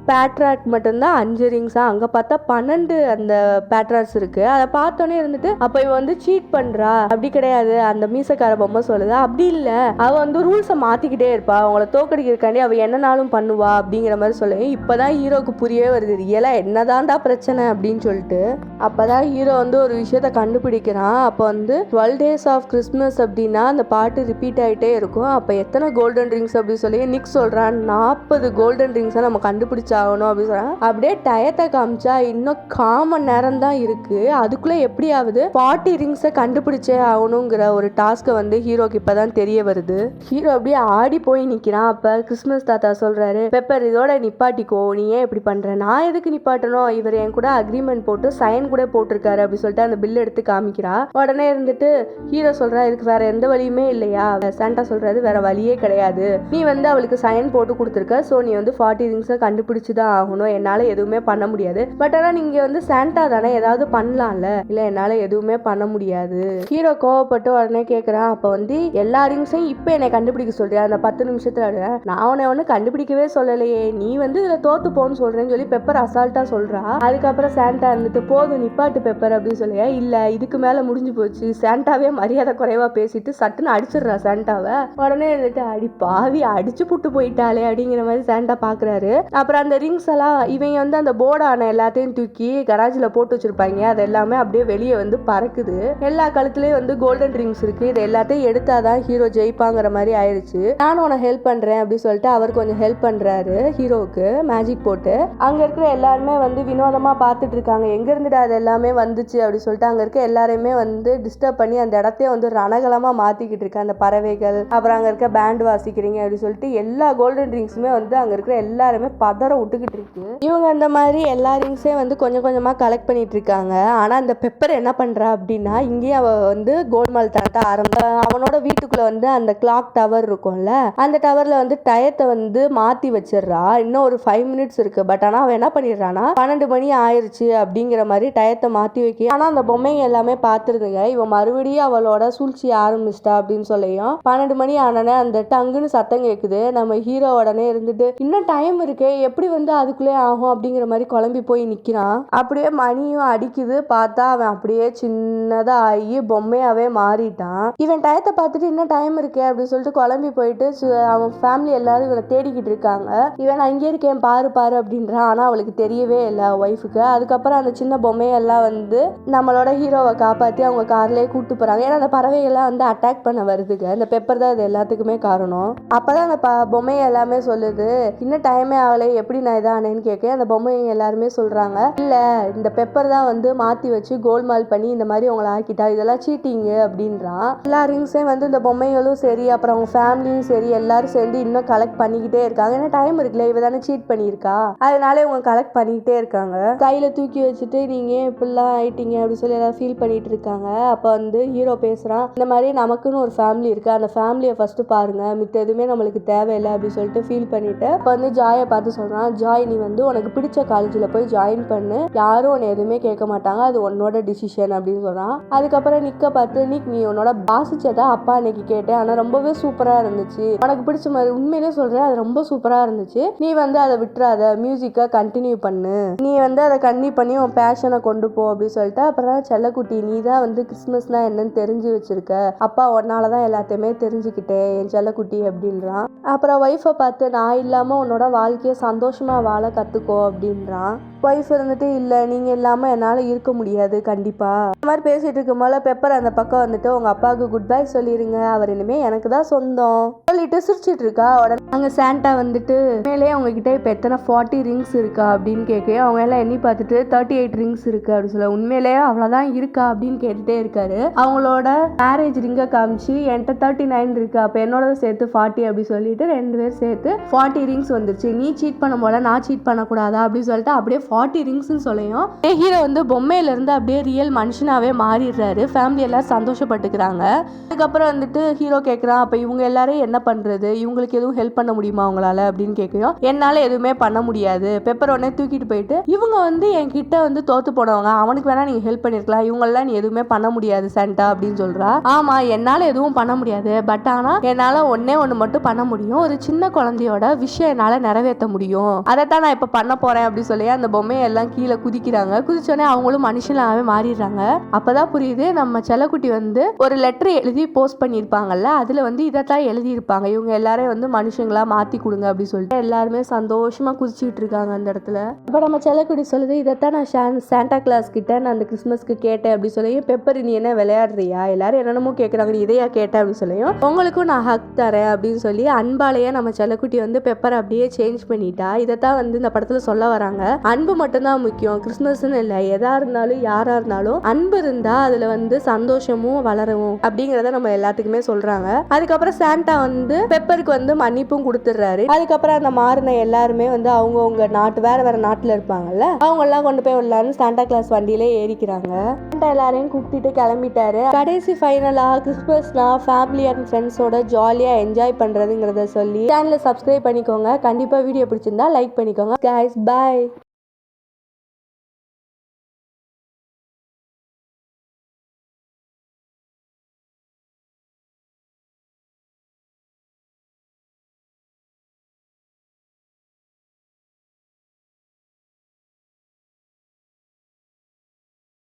பேட்ராட் மட்டும்தான் 5 ரிங்ஸா, அங்கே பார்த்தா 12 அந்த பேட்ராட்ஸ் இருக்கு. அதை பார்த்தோன்னே இருந்துட்டு அப்போ இவன் வந்து சீட் பண்ணுறா, அப்படி கிடையாது அந்த மீசக்கார பொம்மை சொல்லுதா, அப்படி இல்லை அவள் வந்து ரூல்ஸை மாற்றிக்கிட்டே இருப்பா, அவங்கள தோக்கடிக்கிறக்காண்டி அவள் என்னனாலும் பண்ணுவா அப்படிங்கிற மாதிரி சொல்லி இப்போதான் ஹீரோக்கு புரியவே வருது ரியலாக என்னதான்டா பிரச்சனை அப்படின்னு சொல்லிட்டு. அப்போதான் ஹீரோ வந்து ஒரு விஷயத்த கண்டுபிடிக்கிறான். அப்போ வந்து 12 days of Christmas அப்படின்னா அந்த பாட்டு ரிப்பீட் ஆகிட்டே இருக்கும். அப்போ எத்தனை கோல்டன் ரிங்ஸ் அப்படின்னு சொல்லி நிக் சொல்கிறான், 40 கோல்டன் ரிங்ஸை நம்ம கண்டுபிடிச்சாகணும் அப்படின்னு சொல்கிறான். அப்படியே டயத்தை காமிச்சா இன்னும் 1/4 மணி நேரம் தான் இருக்கு, அதுக்குள்ளே எப்படியாவது 40 ரிங்ஸை கண்டுபிடிச்சே ஆகணுங்கிற ஒரு டாஸ்க்கை வந்து ஹீரோக்கு இப்போதான் தெரிய வருது. ஹீரோ அப்படியே ஆடி போய் நிற்கிறான். அப்போ கிறிஸ்மஸ் தாத்தா சொல்கிறாரு, பெப்பர் இதோட நிப்பாட்டிக்கோ, நீ ஏன் இப்படி பண்ணுற, நான் எதுக்கு நிப்பாட்டணும், இவர் என் கூட அக்ரிமெண்ட் போட்டு சைன் கூட போட்டிருக்காரு அப்படின்னு சொல்லிட்டு அந்த பில் எடுத்து காமிக்கிறா. உடனே இருந்துட்டு ஹீரோ சொல்றா, இதுக்கு வேற எந்த வழியுமே இல்லையா, சாண்டா சொல்றாரு வேற வழியே கிடையாது, நீ வந்து அவளுக்கு சைன் போட்டு கொடுத்துருக்க, ஸோ நீ வந்து 40 ரிங்ஸை கண்டுபிடிச்சுதான் ஆகணும், என்னால் எதுவுமே பண்ண முடியாது, பட் ஆனால் நீங்கள் வந்து சாண்டா தானே ஏதாவது பண்ணலாம்ல, இல்லை என்னால் எதுவுமே பண்ண முடியாது. ஹீரோ கோவப்பட்டு உடனே கேட்குறான், அப்போ வந்து எல்லா ரிங்ஸையும் இப்போ என்னை கண்டுபிடிக்க சொல்றியா, அந்த 10 நிமிஷத்துல நான் உன்னை ஒன்று கண்டுபிடிக்கவே சொல்லலையே, நீ வந்து இதில் தோத்து போன்னு சொல்றேன்னு சொல்லி பெப்பர் அசால்ட்டா சொல்றா. அதுக்கப்புறம் சாண்டா இருந்துட்டு போதும் நிப்பாட்டு பெப்பர் அப்படின்னு சொல்லியா, இல்லை இதுக்கு மேலே முடிஞ்சு போச்சு, சாண்டாவே மரியாதை குறைவா பேசிட்டு சட்டுன்னு அடிச்சிடுறா சாண்டாவை. உடனே இருந்துட்டு அடி பாவி அடிச்சு புட்டு போயிட்டாலே அப்படிங்கிற மாதிரி சாண்டா பாக்குறாரு. அப்புறம் அந்த ரிங்ஸ் எல்லாம் இவங்க வந்து அந்த போர்டான எல்லாத்தையும் தூக்கி கராஜில் போட்டு வச்சிருப்பாங்க, அது எல்லாமே அப்படியே வெளியே வந்து பறக்குது. எல்லா கழுத்துலயும் வந்து கோல்டன் ரிங்ஸ் இருக்கு, இது எல்லாத்தையும் எடுத்தாதான் ஹீரோ ஜெயிப்பாங்கிற மாதிரி ஆயிடுச்சு. நானும் உனக்கு ஹெல்ப் பண்றேன் அப்படின்னு சொல்லிட்டு அவர் கொஞ்சம் ஹெல்ப் பண்றாரு ஹீரோவுக்கு மேஜிக் போட்டு. அங்க இருக்கிற எல்லாருமே வந்து வினோதமா பார்த்துட்டு இருக்காங்க, எங்க இருந்துட்டு அது எல்லாமே வந்துச்சு அப்படின்னு சொல்லிட்டு அங்க இருக்க எல்லாருமே வந்து டிஸ்டர்ப் பண்ணி அந்த இடத்தையே வந்து ரணகலமா மாத்திக்கிட்டு இருக்கு அந்த பறவைகள். அப்புறம் அங்க இருக்க பேண்ட் வாசிக்கிறீங்க அப்படின்னு சொல்லிட்டு எல்லா கோல்டன் ரிங்ஸுமே வந்து அங்க இருக்கிற எல்லாருமே பதற விட்டுக்கிட்டு இருக்கு. இவங்க அந்த மாதிரி எல்லா ரிங்ஸையும் வந்து கொஞ்சம் கொஞ்சமா கலெக்ட் பண்ணிட்டு இருக்காங்க. ஆனா அந்த பெப்பர் என்ன பண்றா அப்படின்னா, இங்கேயே அவ வந்து கோல்மால் தரத்த அவனோட வீட்டுக்குள்ள வந்து அந்த கிளாக் டவர் இருக்கும்ல, அந்த டவர்ல வந்து டயத்தை வந்து மாத்தி வச்சிடறா. இன்னும் ஒரு 5 minutes இருக்கு, பட் ஆனா அவன் என்ன பண்ணிடுறான்னா 12 மணி ஆயிருச்சு அப்படிங்கிற மாதிரி டயத்தை மாத்தி வைக்க. ஆனா அந்த பொம்மைங்க எல்லாமே பார்த்துருதுங்க, இவன் மறுபடியும் அவளோட சூழ்ச்சி ஆரம்பிச்சிட்டா அப்படின்னு சொல்லியும் 12 மணி ஆனனே அந்த டங்குன்னு சத்தம் கேட்குது. நம்ம ஹீரோ உடனே இருந்துட்டு இன்னும் டைம் இருக்கு, எப்படி வந்து அதுக்குள்ளே ஆகும் அப்படிங்கிற மாதிரி குழம்பி போய் நிக்கிறான். அப்படியே மணியும் அடிக்குது, பார்த்தா அவன் அப்படியே சின்னதா ஆகி பொம்மையாவே மாறிட்டான். இவன் டயத்தை பார்த்துட்டு இன்னும் டைம் இருக்கே அப்படின்னு சொல்லிட்டு குழம்பி போயிட்டு அவன் ஃபேமிலி எல்லாரும் இவனை தேடிக்கிட்டு இருக்காங்க. இவன் அங்கே இருக்கேன் பாரு பாரு அப்படின்றான், ஆனா அவளுக்கு தெரியவே இல்லை ஒய்ஃபுக்கு. அதுக்கப்புறம் அந்த சின்ன பொம்மையெல்லாம் வந்து நம்மளோட ஹீரோவை காப்பாற்றி அவங்க கார்லேயே கூப்பிட்டு போகிறாங்க. ஏன்னா அந்த பறவைகள்லாம் வந்து அட்டாக் பண்ண வருதுங்க, அந்த பெப்பர் தான் இது எல்லாத்துக்குமே காரணம். அப்போதான் அந்த பொம்மையை எல்லாமே சொல்லுது, இன்னும் டைமே ஆகலை, எப்படி நான் இதானேன்னு கேட்க அந்த பொம்மைங்க எல்லாருமே சொல்கிறாங்க, இல்லை இந்த பெப்பர் தான் வந்து மாற்றி வச்சு கோல்மால் பண்ணி இந்த மாதிரி அவங்கள ஆக்கிட்டா, இதெல்லாம் சீட்டிங்கு அப்படின்றான். எல்லா ரிங்ஸையும் வந்து இந்த பொம்மைகளும் சரி அப்புறம் அவங்க ஃபேமிலியும் சரி எல்லாரும் சேர்ந்து இன்னும் கலெக்ட் பண்ணிக்கிட்டே இருக்காங்க. ஏன்னா டைம் இருக்குல்ல, இவ தானே சீட் பண்ணியிருக்கா, அதனால இவங்க கலெக்ட் பண்ணிக்கிட்டே இருக்காங்க. கையில் தூக்கி வச்சுட்டு நீங்கள் இப்படிலாம் ஆயிட்டீங்க அப்படின்னு சொல்லி எல்லாம் ஃபீல் பண்ணிட்டு இருக்காங்க. அப்போ வந்து ஹீரோ பேசுகிறான், இந்த மாதிரி நமக்குன்னு ஒரு ஃபேமிலி இருக்குது, அந்த ஃபேமிலியை ஃபஸ்ட்டு பாருங்கள், மித்த எதுவுமே நம்மளுக்கு தேவையில்லை அப்படின்னு சொல்லிட்டு ஃபீல் பண்ணிவிட்டு அப்போ வந்து ஜாயை பார்த்து சொல்கிறான், ஜாய் நீ வந்து உனக்கு பிடிச்ச காலேஜில் போய் ஜாயின் பண்ணு, யாரும் உன்னை எதுவுமே கேட்க மாட்டாங்க, அது உன்னோட டிசிஷன் அப்படின்னு சொல்கிறான். அதுக்கப்புறம் நிக்க பார்த்து, நிக் நீ உன்னோட வாசிச்சதை அப்பா அன்னைக்கு கேட்டேன், ஆனால் ரொம்பவே சூப்பராக இருந்துச்சு, உனக்கு பிடிச்ச மாதிரி உண்மையிலே சொல்கிறேன், அது ரொம்ப சூப்பராக இருந்துச்சு, நீ வந்து அதை விட்டுறாத, மியூசிக்கை கண்டினியூ பண்ணு, நீ வந்து அதை கண்டினியூ பண்ணி உன் பேஷனை கொண்டு போ அப்படின்னு சொல்லிட்டு. அப்புறம் செல்லக்குட்டி நீ தான் வந்து கிறிஸ்மஸ்னா என்னன்னு தெரிஞ்சு வச்சிருக்க, அப்பா உன்னால தான் எல்லாத்தையுமே தெரிஞ்சுக்கிட்டேன் என் செல்லக்குட்டி அப்படின்றான். அப்புறம் ஒய்ஃபை பார்த்து நான் இல்லாமல் உன்னோட வாழ்க்கையை சந்தோஷமாக வாழ கற்றுக்கோ அப்படின்றான். ஒய்ஃப் இருந்துட்டு இல்லை நீங்கள் இல்லாமல் என்னால் இருக்க முடியாது கண்டிப்பாக. இந்த மாதிரி பேசிகிட்டு இருக்கும் போல பெப்பர் அந்த பக்கம் வந்துட்டு உங்கள் அப்பாவுக்கு குட் பை சொல்லிடுங்க, அவர் இனிமேல் எனக்கு தான் சொந்தம் சொல்லிட்டு சொல்லிட்டு சிரிச்சிட்டு இருக்கா. உடனே அங்க சாண்டா வந்துட்டு மேலே அவங்க கிட்ட இப்ப எத்தனை 40 ரிங்ஸ் இருக்கா அப்படின்னு கேட்க அவங்க எல்லாம் எண்ணி பார்த்துட்டு 38 ரிங்ஸ் இருக்கு அப்படின்னு சொல்ல உண்மையிலேயே அவ்வளவுதான் இருக்கா அப்படின்னு கேட்டுட்டே இருக்காரு. அவங்களோட மேரேஜ் ரிங்கை காமிச்சு என்கிட்ட 39 இருக்கு, அப்ப என்னோட சேர்த்து 40 அப்படி சொல்லிட்டு 2 பேர் சேர்த்து 40 ரிங்ஸ் வந்துருச்சு. நீ சீட் பண்ண போல நான் சீட் பண்ணக்கூடாதா அப்படின்னு சொல்லிட்டு அப்படியே 40 ரிங்ஸ்ன்னு சொல்லியும் ஹீரோ வந்து பொம்மையில இருந்து அப்படியே ரியல் மனுஷனாவே மாறிடுறாரு. ஃபேமிலி எல்லாம் சந்தோஷப்பட்டுக்கிறாங்க. அதுக்கப்புறம் வந்துட்டு ஹீரோ கேட்குறான், அப்போ இவங்க எல்லாரும் என்ன பண்ணுறது, இவங்களுக்கு எதுவும் ஹெல்ப் பண்ண முடியுமா அவங்களால அப்படின்னு கேட்கும். என்னால் எதுவுமே பண்ண முடியாது. பெப்பர் உடனே தூக்கிட்டு போயிட்டு இவங்க வந்து என்கிட்ட வந்து தோத்து போனவங்க, அவனுக்கு வேணா நீங்கள் ஹெல்ப் பண்ணியிருக்கலாம், இவங்கெல்லாம் நீ எதுவுமே பண்ண முடியாது சாண்டா அப்படின்னு சொல்கிறா. ஆமாம் என்னால் எதுவும் பண்ண முடியாது, பட் ஆனால் என்னால் ஒன்னே ஒன்று மட்டும் பண்ண முடியும், ஒரு சின்ன குழந்தையோட விஷயம் என்னால் நிறைவேற்ற முடியும், அதைத்தான் நான் இப்போ பண்ண போகிறேன் அப்படின்னு சொல்லி அந்த பொம்மையை எல்லாம் கீழே குதிக்கிறாங்க. குதிச்சோடனே அவங்களும் மனுஷனாவே மாறிடுறாங்க. அப்போதான் புரியுது நம்ம செல்லக்குட்டி வந்து ஒரு லெட்டர் எழுதி போஸ்ட் பண்ணியிருப்பாங்கல்ல, அதில் வந்து இதைத்தான் எழுதியிருப்பாங்க, இவங்க எல்லாரையும் வந்து மனுஷங்களா மாற்றி கொடுங்க அப்படின்னு சொல்லிட்டு எல்லாருமே சந்தோஷமாக குதிச்சுட்டு இருக்காங்க அந்த இடத்துல. இப்போ நம்ம செல்லக்குடி சொல்லுது, இதைத்தான் நான் சாண்டா கிளாஸ் கிட்ட நான் அந்த கிறிஸ்மஸ்க்கு கேட்டேன் அப்படி சொல்லி, பெப்பர் நீ என்ன விளையாடுறியா, எல்லாரும் என்னென்னமோ கேட்குறாங்க, நீ இதையா கேட்ட அப்படி சொல்லியும் உங்களுக்கும் நான் ஹக் தரேன் அப்படின்னு சொல்லி அன்பாலேயே நம்ம செல்லக்குட்டி வந்து பெப்பர் அப்படியே சேஞ்ச் பண்ணிட்டா. இதைத்தான் வந்து இந்த படத்தில் சொல்ல வராங்க. அன்பு மட்டும்தான் முக்கியம், கிறிஸ்மஸ்ன்னு இல்லை, எதா இருந்தாலும் யாரா இருந்தாலும் அன்பு இருந்தா அதுல வந்து சந்தோஷமும் வளரும் அப்படிங்கறத நம்ம எல்லாத்துக்குமே சொல்றாங்க. அதுக்கப்புறம் சாண்டா வந்து பெப்பருக்கு வந்து மன்னிப்பும் கொடுத்துடுறாரு. அதுக்கப்புறம் அந்த மாறின எல்லாருமே வந்து அவங்க நாட்டு வேற நாட்டுல இருப்பாங்கல்ல, அவங்க எல்லாம் கொண்டு போய் விடலான்னு சாண்டா கிளாஸ் வண்டியிலே ஏறிக்கிறாங்க. சாண்டா எல்லாரையும் கூப்பிட்டு கிளம்பிட்டாரு. கடைசி ஃபைனலா கிறிஸ்மஸ்னா ஃபேமிலி அண்ட் ஃப்ரெண்ட்ஸோட ஜாலியா என்ஜாய் பண்றதுங்கிறத சொல்லி சேனலை சப்ஸ்கிரைப் பண்ணிக்கோங்க. கண்டிப்பா வீடியோ பிடிச்சிருந்தா லைக் பண்ணிக்கோங்க. Guys bye.